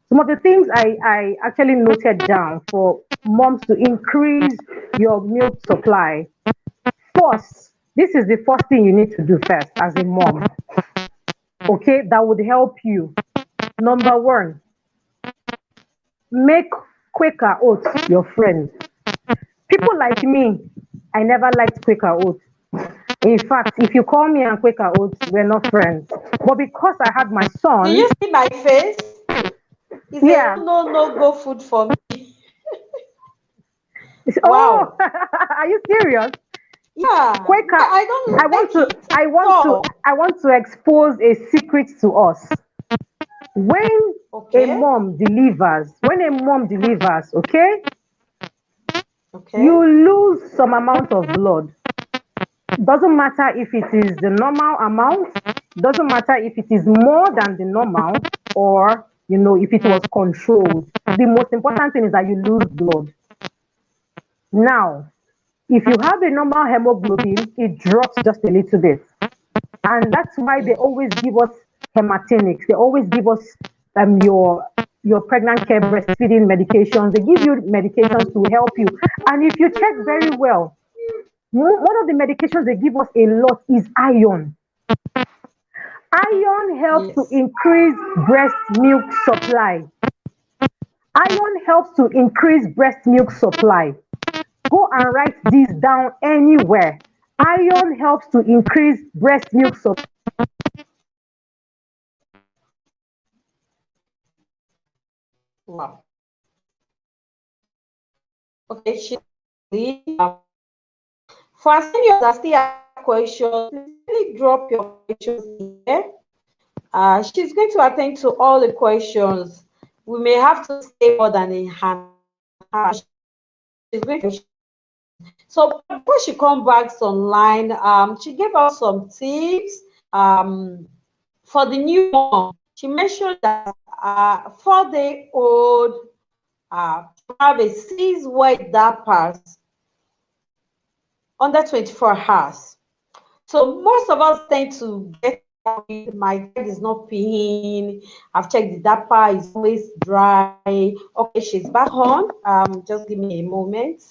some of the things I actually noted down for moms to increase your milk supply. first, this is the first thing you need to do first as a mom, okay, that would help you. Number one, make Quaker oats your friend. People like me, I never liked Quaker oats. In fact, if you call me and Quaker oats, we're not friends. But because I had my Do son, you see my face? It's a yeah. no go food for me. Oh, Wow. are you serious? Yeah. Quaker, I don't I want like to, it I at want to, all. I want to expose a secret to us. When Okay. when a mom delivers, okay, you Okay. lose some amount of blood. Doesn't matter if it is the normal amount, doesn't matter if it is more than the normal, or if it was controlled. The most important thing is that you lose blood. Now, if you have a normal hemoglobin, it drops just a little bit. And that's why they Yes. always give us hematinics. They always give us your pregnant care breastfeeding medications. They give you medications to help you. And if you check very well, one of the medications they give us a lot is iron. Iron helps to Yes. increase breast milk supply. Iron helps to increase breast milk supply. Go and write this down anywhere. Iron helps to increase breast milk supply. Wow. Okay. For our seniors that still have questions, please drop your questions here. She's going to attend to all the questions. We may have to stay more than a half. She's going to. So before she comes back online, she gave us some tips. For the new mom, she mentioned that 4-day-old have a 6 weight diapers under 24 hours. So most of us tend to get worried, my child is not peeing. I've checked the diaper, is always dry. Okay, she's back on. Just give me a moment.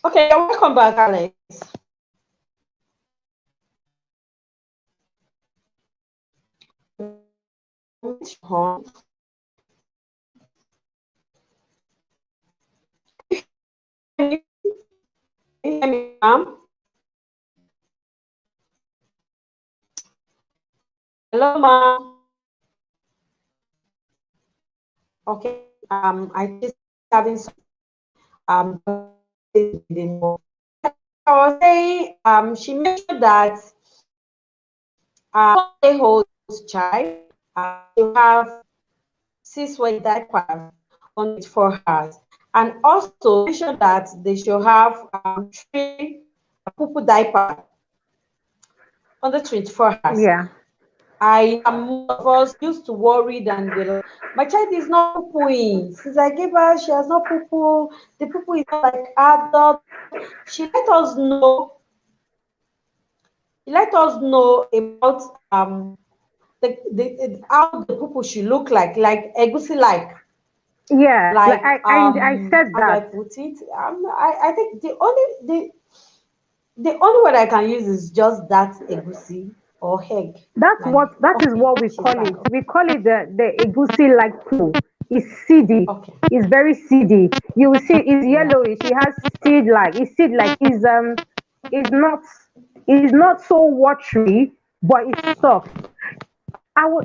Okay, you're welcome back, Alex. Can you hear me, ma'am? Hello, ma'am. Okay. I just having some um I was saying she mentioned that 4-day-old child you have 6 weight diapers on 24 hours, and also mentioned that they should have 3 poo diaper on the 24 hours. Yeah. I am most of us used to worry and be like, my child is not poo-pooing. Since I gave her, she has not poo-poo. The poo-poo is not like adult. She let us know. She let us know about how the poo-poo should look like egusi Yeah, like like I said how do I that. put it? I think the only word I can use is just that egusi or egg. Like That is okay, what we she's call back. it. We call it the egusi like poo. It's seedy. Okay. It's very seedy. You will see it's Yeah. yellowish. It has seed like. It's seed like is not is not so watery, but it's soft.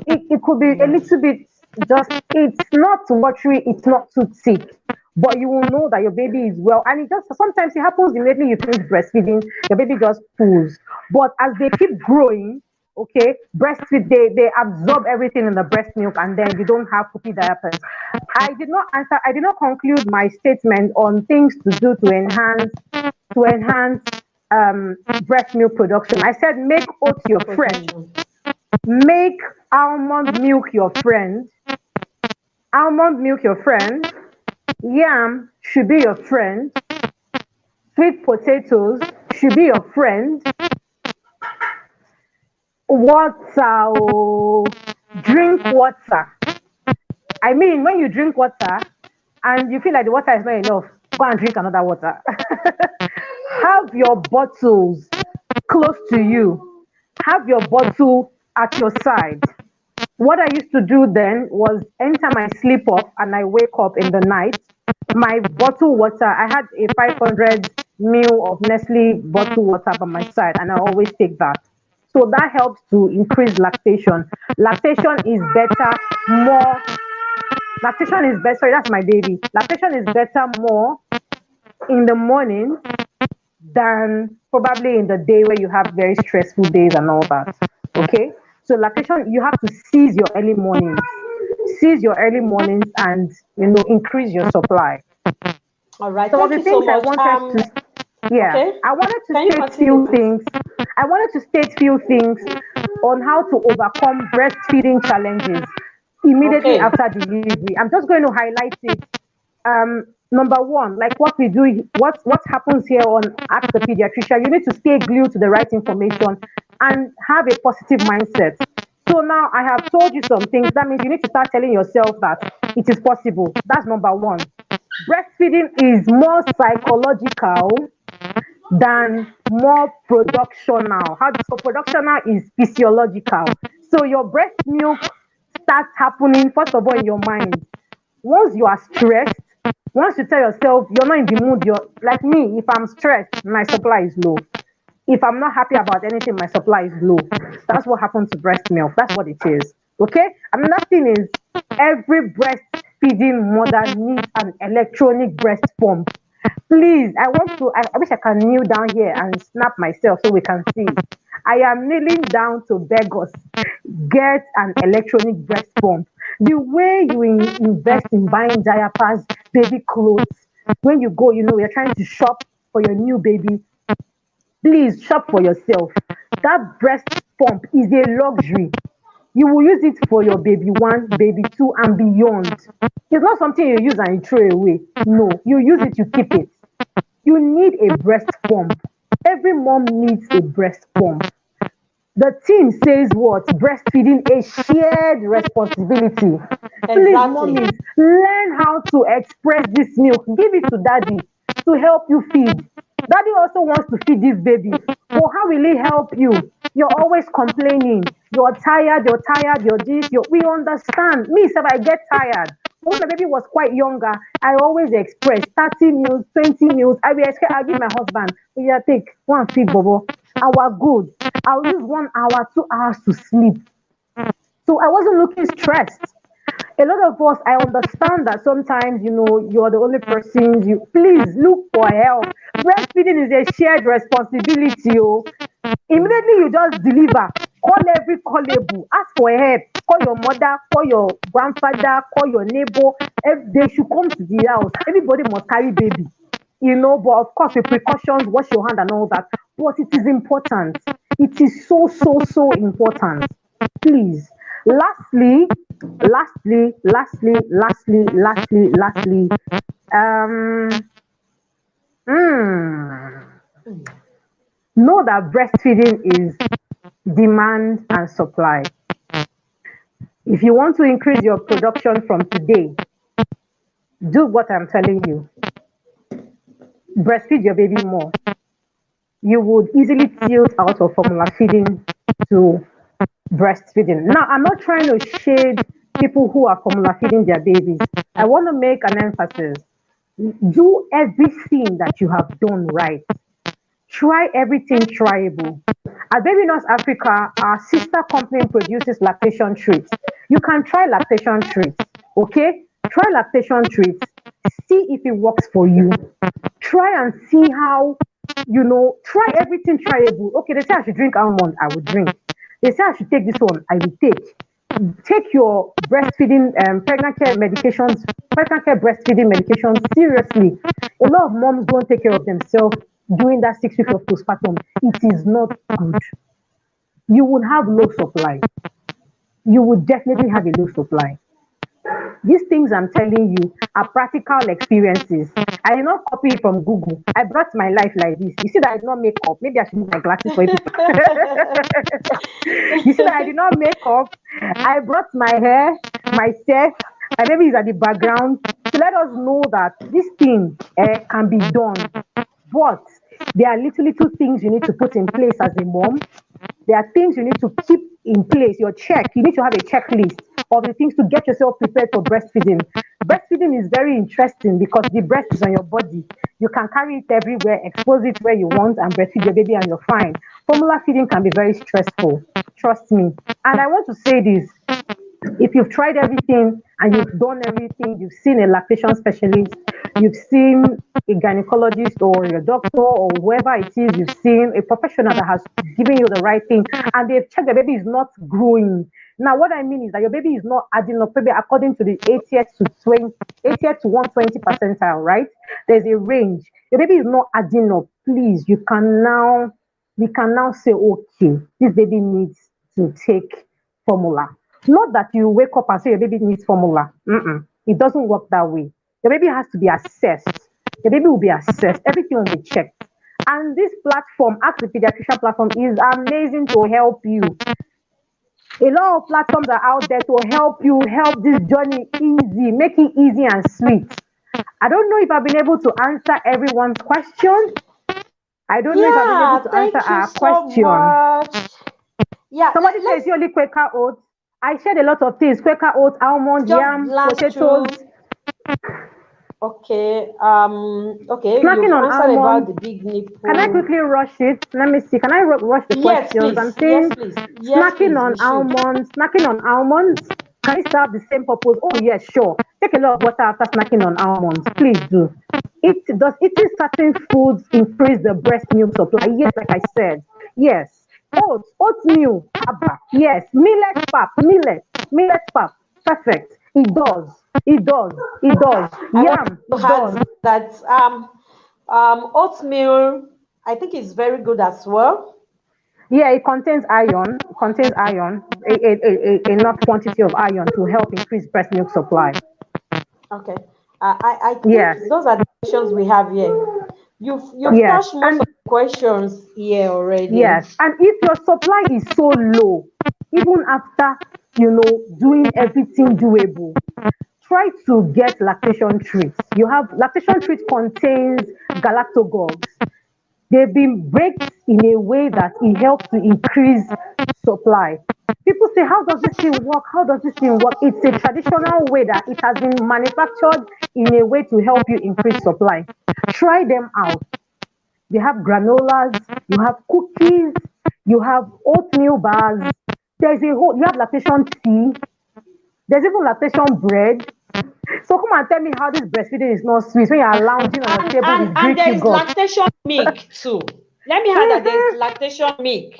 It could be a Yes. little bit, just it's not watery, it's not too thick, but you will know that your baby is well. And it just sometimes it happens immediately you finish breastfeeding, your baby just pulls. But as they keep growing, okay, breastfeed, they absorb everything in the breast milk, and then you don't have poopy diapers. I did not conclude my statement on things to do to enhance breast milk production. I said make oats your friend. Production. Make almond milk your friend. Almond milk your friend. Yam should be your friend. Sweet potatoes should be your friend. Water, oh, drink water. I mean, when you drink water and you feel like the water is not enough, go and drink another water. Have your bottles close to you. Have your bottle at your side. What I used to do then was anytime I sleep off and I wake up in the night, my bottle water, I had a 500 ml of Nestle bottle water by my side, and I always take that. So that helps to increase lactation. Lactation is better, more. Lactation is better. Sorry, that's my baby. Lactation is better more in the morning than probably in the day where you have very stressful days and all that. Okay? So lactation, you have to seize your early mornings. Seize your early mornings and increase your supply. All right. Some of Thank the you so things I much. wanted to yeah, Okay. I wanted to Can you state continue, few please? things. I wanted to state few things on how to overcome breastfeeding challenges immediately Okay. after delivery. I'm just going to highlight it. Number one, like what we do, what happens here on Ask the Pediatrician, you need to stay glued to the right information and have a positive mindset. So now I have told you some things. That means you need to start telling yourself that it is possible. That's number one. Breastfeeding is more psychological than more productional. So productional is physiological. So your breast milk starts happening first of all in your mind. Once you are stressed, once you tell yourself you're not in the mood, you're like me, if I'm stressed, my supply is low. If I'm not happy about anything, my supply is low. That's what happens to breast milk. That's what it is. Okay? Another thing is every breastfeeding mother needs an electronic breast pump. Please, I wish I can kneel down here and snap myself so we can see. I am kneeling down to beg us, get an electronic breast pump. The way you invest in buying diapers, baby clothes, when you go, you're trying to shop for your new baby, please shop for yourself. That breast pump is a luxury. You will use it for your baby one, baby two, and beyond. It's not something you use and you throw away. No, you use it, you keep it. You need a breast pump. Every mom needs a breast pump. The team says what? Breastfeeding a shared responsibility. Please, Exactly. mommies, learn how to express this milk. Give it to daddy to help you feed. Daddy also wants to feed this baby. But how will he help you? You're always complaining. You're this, we understand. Me, if I get tired. When my baby was quite younger, I always express 30 meals, 20 meals. I'll give my husband, oh, yeah, take one feed, Bobo. Our good. I'll use 1 hour, 2 hours to sleep. So I wasn't looking stressed. A lot of us, I understand that sometimes, you're the only person. You please look for help. Breastfeeding is a shared responsibility. Oh. Immediately you just deliver, call every callable, ask for help, call your mother, call your grandfather, call your neighbor. They should come to the house. Everybody must carry baby. But of course with precautions, wash your hand and all that. But it is important. It is so, so, so important. Please. Lastly, lastly, um, know that breastfeeding is demand and supply. If you want to increase your production from today, do what I'm telling you. Breastfeed your baby more. You would easily tilt out of formula feeding to breastfeeding. Now, I'm not trying to shade people who are formula feeding their babies. I want to make an emphasis. Do everything that you have done right. Try everything tryable. At Baby Nurse Africa, our sister company produces lactation treats. You can try lactation treats, okay? Try lactation treats. See if it works for you. Try and see how, try everything tryable. Okay, they say I should drink almond, I will drink. They say I should take this one, I will take. Take your breastfeeding, pregnant care breastfeeding medications seriously. A lot of moms don't take care of themselves during that 6 weeks of postpartum. It is not good. You will have low supply. You will definitely have a low supply. These things I'm telling you are practical experiences. I did not copy it from Google. I brought my life like this. You see that I did not make up. Maybe I should use my glasses for it. You see that I did not make up. I brought my hair, myself, My baby is at the background to let us know that this thing can be done. But there are little things you need to put in place as a mom. There are things you need to keep in place. Your check, you need to have a checklist of the things to get yourself prepared for breastfeeding. Breastfeeding is very interesting because the breast is on your body. You can carry it everywhere, expose it where you want, and breastfeed your baby, and you're fine. Formula feeding can be very stressful. Trust me. And I want to say this, if you've tried everything and you've done everything, you've seen a lactation specialist, you've seen a gynecologist or your doctor or whoever it is, you've seen a professional that has given you the right thing, and they've checked the baby is not growing. Now, what I mean is that your baby is not adding up, maybe according to the 80th to 20, 80th to 120 percentile, right? There's a range. Your baby is not adding up. Please, we can now say, okay, this baby needs to take formula. Not that you wake up and say your baby needs formula. Mm-mm. It doesn't work that way. Your baby has to be assessed. Your baby will be assessed. Everything will be checked. And this platform, Ask the Pediatrician platform, is amazing to help you. A lot of platforms are out there to help you, help this journey easy, make it easy and sweet. I don't know if I've been able to answer everyone's question. I don't know if I've been able Yeah, to answer thank you our so question. much. Yeah, Somebody says let's you only Quaker oats. I shared a lot of things: Quaker oats, almond, just yam, glance potatoes, through. Okay, snacking you've on answered about almonds. the big Can I nipple. quickly rush it? Let me see. Can I rush the Yes, questions? please. I'm Yes, saying please. Yes, snacking please. on We should. almonds. Snacking on almonds. Can it serve the same purpose? Oh yes, sure. Take a lot of water after snacking on almonds. Please do. Does eating certain foods increase the breast milk supply? Yes, like I said. Yes. Oatmeal, abba. Yes. Millet pap. Perfect. It does. It does. It does. I want Yam, to it add does. that oatmeal, I think is very good as well. Yeah, it contains iron. It contains iron, enough quantity of iron to help increase breast milk supply. Okay. I think Yes, those are the questions we have here. You've yes, touched most and of the questions here already. yes, and if your supply is so low, even after doing everything doable, try to get lactation treats. You have lactation treat contains galactogogues. They've been baked in a way that it helps to increase supply. People say, how does this thing work? How does this thing work? It's a traditional way that it has been manufactured in a way to help you increase supply. Try them out. They have granolas, you have cookies, you have oatmeal bars. You have lactation tea, there's even lactation bread. So come and tell me how this breastfeeding is not sweet when you are lounging on your table with And Greek there is yogurt. lactation milk too. Let me add that there is Mhm. lactation milk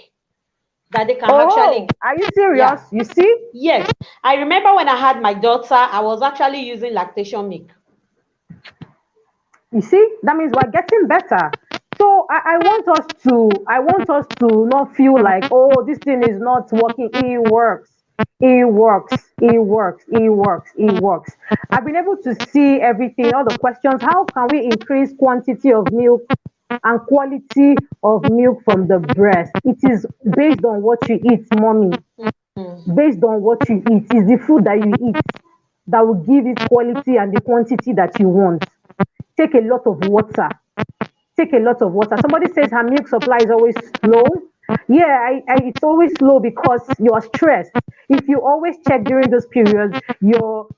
that they can actually Oh, are you serious? yeah. You see? Yes. I remember when I had my daughter, I was actually using lactation milk. You see? That means we're getting better. So I want us to not feel like, oh, this thing is not working. It works. It works. It works. It works. It works. I've been able to see everything, all the questions. How can we increase quantity of milk and quality of milk from the breast? It is based on what you eat, mommy. Mm. Based on what you eat. It's the food that you eat that will give it quality and the quantity that you want. Take a lot of water. Take a lot of water. Somebody says her milk supply is always slow. Yeah, it's always slow because you're stressed. If you always check during those periods, you're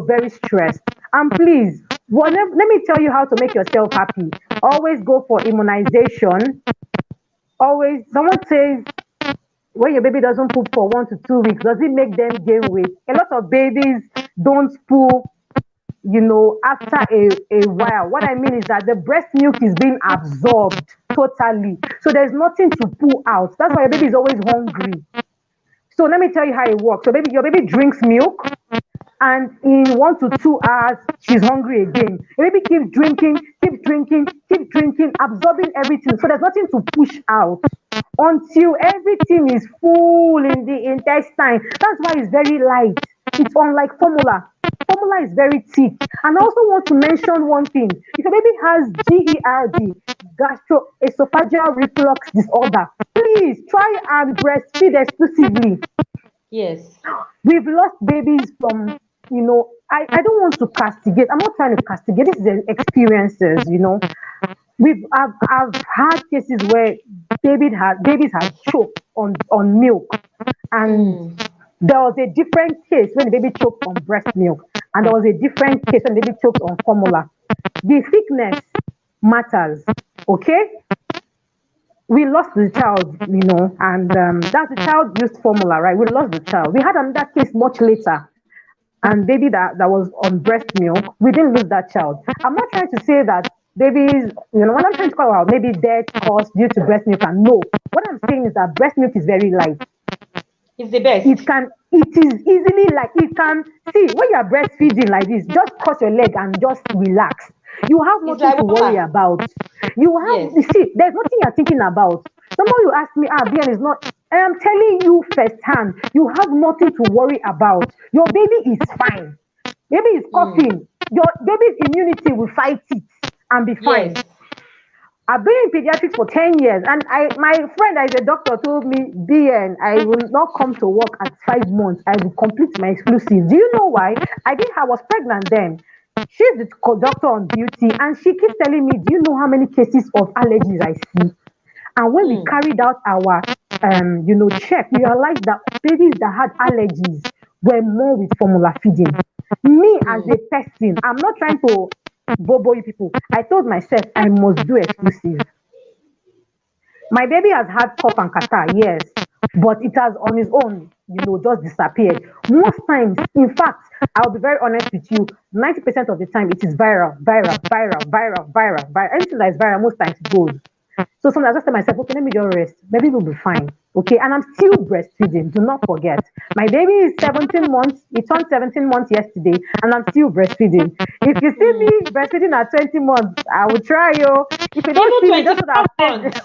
very stressed. And please, let me tell you how to make yourself happy. Always go for immunization. Always, someone says when your baby doesn't poop for 1 to 2 weeks, does it make them gain weight? A lot of babies don't poop after a while. What I mean is that the breast milk is being absorbed totally. So there's nothing to pull out. That's why your baby is always hungry. So let me tell you how it works. Your baby drinks milk, and in 1 to 2 hours, she's hungry again. Your baby keeps drinking, absorbing everything. So there's nothing to push out until everything is full in the intestine. That's why it's very light. It's unlike formula. Formula is very thick. And I also want to mention one thing. If your baby has GERD, gastroesophageal reflux disorder, please try and breastfeed exclusively. Yes. We've lost babies from I don't want to castigate. I'm not trying to castigate. This is the experiences. I've had cases where babies had choked on milk, and there was a different case when the baby choked on breast milk, and there was a different case when the baby choked on formula. The thickness matters, okay? We lost the child, and that's the child used formula, right? We lost the child. We had another case much later, and baby that was on breast milk, we didn't lose that child. I'm not trying to say that babies, when I'm trying to call out maybe death caused due to breast milk, and no, what I'm saying is that breast milk is very light. It's the best. It is easily like it can see when you are breastfeeding like this, just cross your leg and just relax. You have It's nothing like to worry water. about. You Yes. see, there's nothing you're thinking about. Somebody will ask me, BN is not. I am telling you firsthand, you have nothing to worry about. Your baby is fine. Baby is coughing. Your baby's immunity will fight it and be fine. Yes. I've been in pediatrics for 10 years, and my friend that is a doctor told me, BN, I will not come to work at 5 months. I will complete my exclusive. Do you know why? I was pregnant then. She's the doctor on duty, and she keeps telling me, do you know how many cases of allergies I see? And when we carried out our, check, we realized that babies that had allergies were more with formula feeding. Me as a person, I'm not trying to bobo you people. I told myself I must do exclusive. My baby has had cough and catarrh, yes, but it has on its own, just disappeared. Most times, in fact, I'll be very honest with you, 90% of the time it is viral, viral, viral, viral, viral, viral. Anything that is viral, most times goes. So sometimes I just tell myself, okay, let me just rest. Maybe we'll be fine. Okay, and I'm still breastfeeding. Do not forget. My baby is 17 months. He turned 17 months yesterday, and I'm still breastfeeding. If you see me breastfeeding at 20 months, I will try you. If you don't see me, Even just so that 24 months.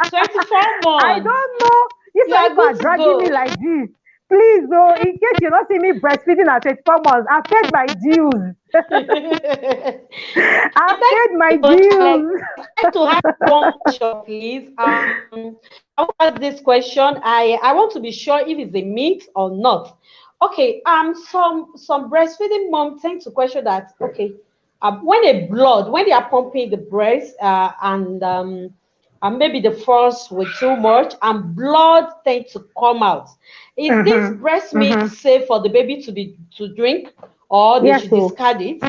24 I months. don't know. If You some are people are good to dragging me go. like this, please, though, in case you're not seeing me breastfeeding at 24 months, I've paid my dues. I've Thank paid my you so much, Alex. dues. I'd like to ask one question, please. I want to ask this question. I want to be sure if it's a myth or not. Okay. Some breastfeeding moms tend to question that. Okay. When they are pumping the breast, and maybe the force was too much, and blood tends to come out. Is this breast milk safe for the baby to drink, or they Yes, should so discard it?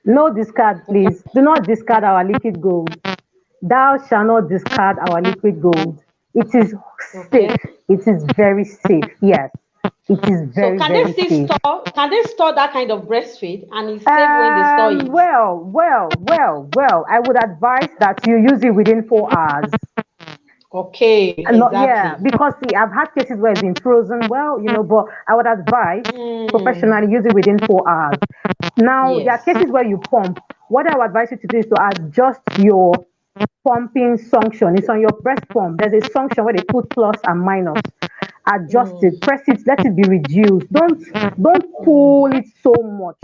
no discard, Okay. please. Do not discard our liquid gold. Thou shalt not discard our liquid gold. It is safe. Okay. It is very safe. Yes, it is So very, very safe. can they store that kind of breastfeed and it's safe when they store it? Well. I would advise that you use it within 4 hours. Okay, Not, yeah, exactly. because see, I've had cases where it's been frozen. Well, but I would advise Mm, professionally use it within 4 hours. Now, there are yes. cases where you pump. What I would advise you to do is to adjust your pumping suction. It's on your breast pump. There's a suction where they put plus and minus. Adjust it, press it, let it be reduced. Don't pull it so much.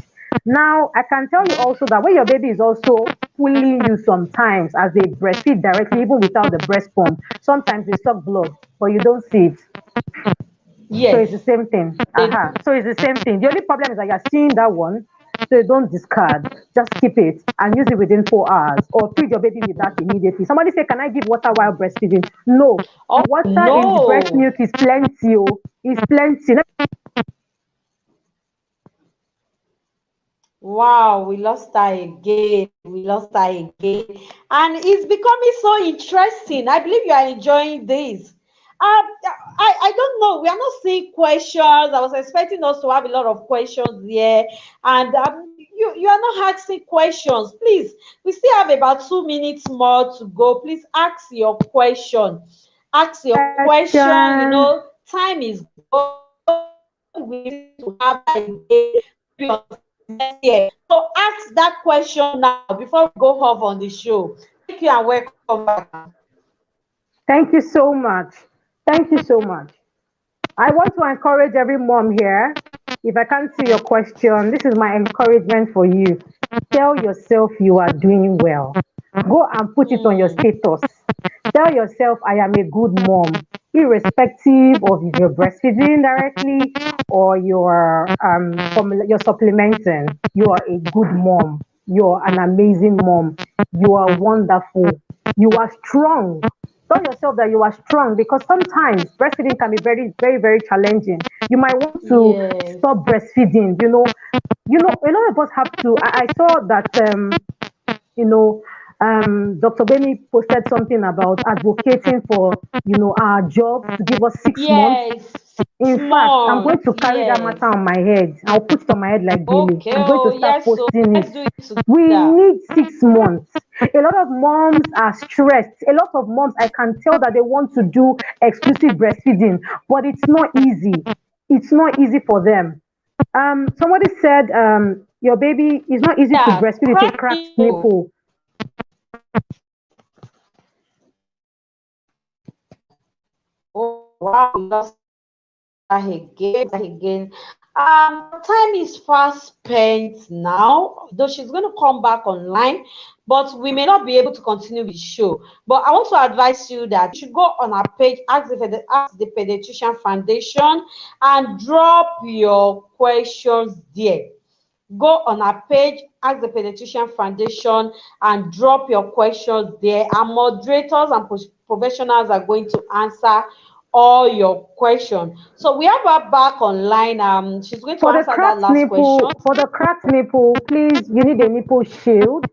Now, I can tell you also that when your baby is also pulling you sometimes as they breastfeed directly, even without the breast pump, sometimes they suck blood, but you don't see it. So it's the Yes. same thing. They So it's the same thing. The only problem is that you're seeing that one, so you don't discard. Just keep it and use it within 4 hours, or feed your baby with that immediately. Somebody say, "Can I give water while breastfeeding?" No, Oh water in the breast no. milk is plenty. Oh, is plenty. Wow, we lost her again. We lost her again. And it's becoming so interesting. I believe you are enjoying this. I don't know. We are not seeing questions. I was expecting us to have a lot of questions here. And you are not asking questions. Please, we still have about 2 minutes more to go. Please ask your question. Ask your question. Time is gold. We to have that again. Maybe on next year. So ask that question now before we go off on the show. Thank you and welcome back. Thank you so much. Thank you so much. I want to encourage every mom here. If I can't see your question, this is my encouragement for you. Tell yourself you are doing well. Go and put it on your status. Tell yourself, I am a good mom. irrespective of if you're breastfeeding directly or you're supplementing. You are a good mom. You are an amazing mom. You are wonderful. You are strong. Tell yourself that you are strong because sometimes breastfeeding can be very, very, very challenging. You might want to Yes. stop breastfeeding. A lot of us have to. I saw that you know, Dr. Bemi posted something about advocating for, our jobs to give us 6 months. Yes. In fact, I'm going Months. to carry that Yes. matter on my head. I'll put it on my head like Billy. Okay. I'm going to Oh, start yes. So posting it. let's do it We together. need 6 months. A lot of moms are stressed. A lot of moms, I can tell that they want to do exclusive breastfeeding, but it's not easy. It's not easy for them. Somebody said, your baby is not easy to Yeah. breastfeed with a Crack cracked nipple. nipple. Oh, wow. We lost that again. The time is fast spent now, though she's going to come back online, but we may not be able to continue with the show. But I want to advise you that you should go on our page, ask the Pediatrician Foundation, and drop your questions there. Go on our page, ask the Pediatrician Foundation, and drop your questions there. Our moderators and professionals are going to answer all your questions. So we have her back online. She's going to answer that last question. For the cracked nipple, please, you need a nipple shield.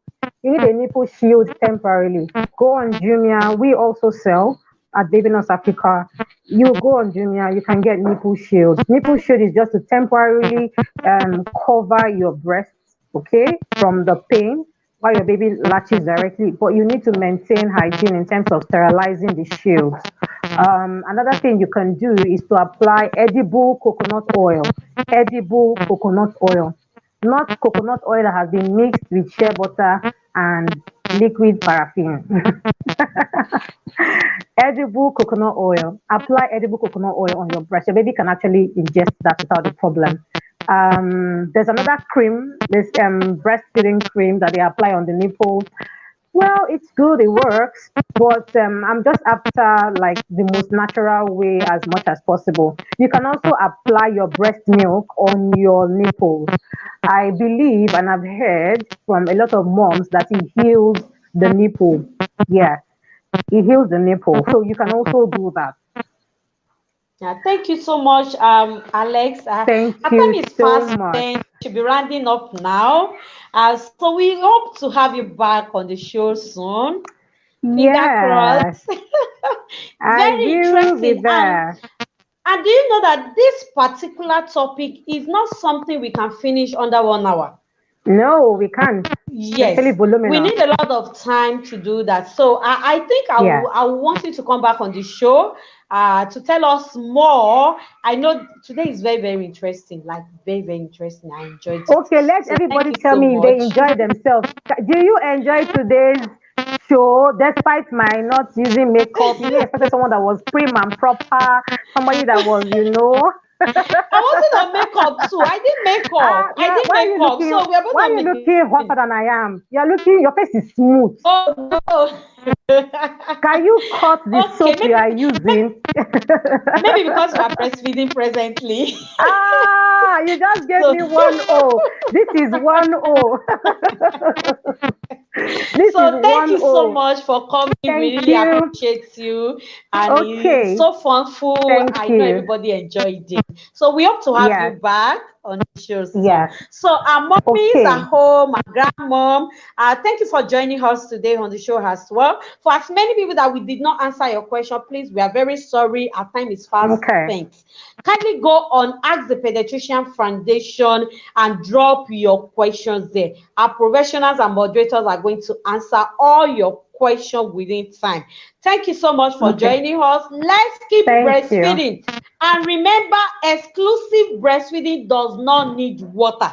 You need a nipple shield temporarily. Go on Jumia. We also sell at Baby Nurse Africa. You go on Jumia, you can get nipple shield. Nipple shield is just to temporarily cover your breasts, okay, from the pain while your baby latches directly. But you need to maintain hygiene in terms of sterilizing the shields. Another thing you can do is to apply edible coconut oil. Edible coconut oil, not coconut oil that has been mixed with shea butter and liquid paraffin. Edible coconut oil. Apply edible coconut oil on your breast. Your baby can actually ingest that without a problem. There's another cream, this breastfeeding cream that they apply on the nipples. Well, it's good, it works, but I'm just after like the most natural way as much as possible. You can also apply your breast milk on your nipples. I believe and I've heard from a lot of moms that it heals the nipple. Yes, it heals the nipple. So you can also do that. Yeah, thank you so much, Alex. Thank Our time you is so fast much. spent. Should be rounding up now. So we hope to have you back on the show soon. Finger Yes, crossed. I Very will be interesting. there. And do you know that this particular topic is not something we can finish under 1 hour? No, we can't. It's actually Yes, we voluminous. need a lot of time to do that. So I think Yes. I want you to come back on the show to tell us more. I know today is very, very interesting, like very, very interesting. I enjoyed it. Okay, let So thank everybody you tell so me if they much. enjoy themselves. Do you enjoy today's show despite my not using makeup? You expected someone that was prim and proper, somebody that was, I wasn't on makeup too. I did makeup. I did makeup. So we are both Why are on you the looking hotter than I am? Your face is smooth. Oh no. Can you cut the Okay, soap you are using? maybe because we are breastfeeding presently. You just gave So me 1-0. This is 1-0. This is so thank one you so o. much for coming. We Thank really you. appreciate you. And it's Okay. so funful. Thank I know you. everybody enjoyed it. So we hope to have you Yes. back on the show soon. Yes. So our mummies are Okay. home, our grandmom. Thank you for joining us today on the show as well. For as many people that we did not answer your question, please, we are very sorry. Our time is fast Okay. spent. Kindly go on Ask the Pediatrician Foundation and drop your questions there. Our professionals and moderators are going to answer all your questions within time. Thank you so much for Okay. joining us. Let's keep Thank you. breastfeeding. And remember, exclusive breastfeeding does not need water.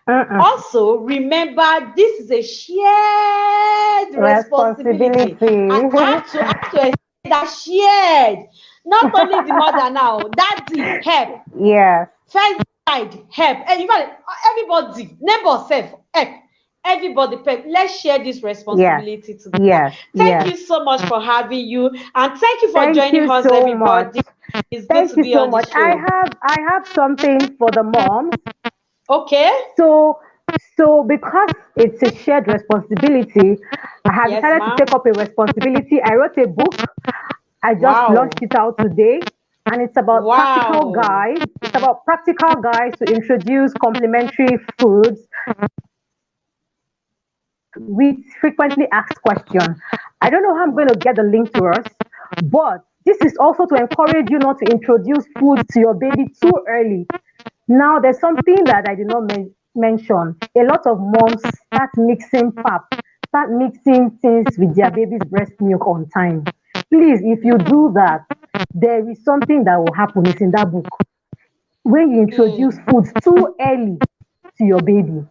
Mm-mm. Also, remember this is a shared responsibility. And Responsibility. I have to explain that shared. Not only the mother now, daddy help, Yes. first side help. And in fact, everybody, neighbor self help. Everybody, let's share this Yes, responsibility together. yes, Thank yes. you so much for having you, and thank you for Thank joining you us, so much. everybody. It's good Thank to you be so on the much. I show. have I have something for the moms. Okay? So so because it's a shared responsibility, I have Yes, decided to ma'am. take up a responsibility. I wrote a book. I just Wow. launched it out today, and it's about practical Wow. guides. It's about practical guides to introduce complementary foods with frequently asked questions. I don't know how I'm going to get the link to us, but this is also to encourage you not to introduce food to your baby too early. Now, there's something that I did not mention. A lot of moms start mixing pap, start mixing things with their baby's breast milk on time. Please, if you do that, there is something that will happen. It's in that book. When you introduce Mm. foods too early to your baby,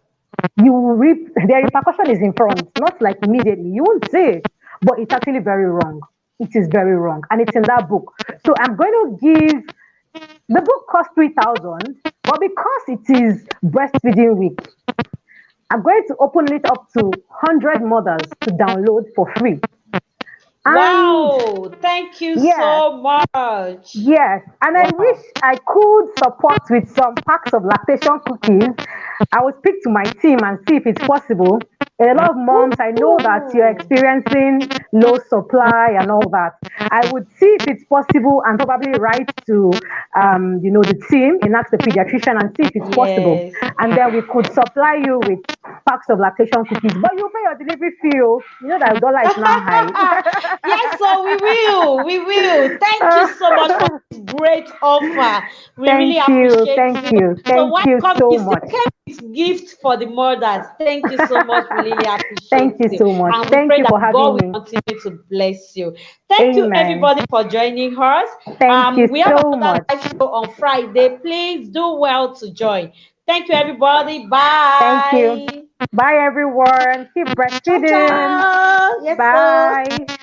you will reap the repercussion is in front, not like immediately. You won't say it, but it's actually very wrong. It is very wrong, and it's in that book. So I'm going to give the book cost 3,000, but because it is breastfeeding week, I'm going to open it up to 100 mothers to download for free. And Wow. Thank you yes, so much. yes, and I wish Wow. I could support with some packs of lactation cookies. I will speak to my team and see if it's possible. A lot of moms, I know that you're Ooh. experiencing low supply and all that. I would see if it's possible and probably write to, the team and ask the pediatrician and see if it's possible. Yes. And then we could supply you with packs of lactation cookies. But you pay your delivery fee. Oh. You know that the dollar is now high. Yes, so we will. We will. Thank you so much for this great offer. We really Thank you, appreciate thank you. you, So thank you welcome. so You still much. came with gift for the mothers. Thank you so much. We really appreciate Thank you you. so much. And we Thank pray you that for God having will me. continue to bless you. Thank you Amen. everybody for joining us. Thank you We have so another much. live show on Friday. Please do well to join. Thank you everybody. Thank you. Bye. Bye, everyone. Keep Ciao, breastfeeding. ciao. Yes, sir. Bye.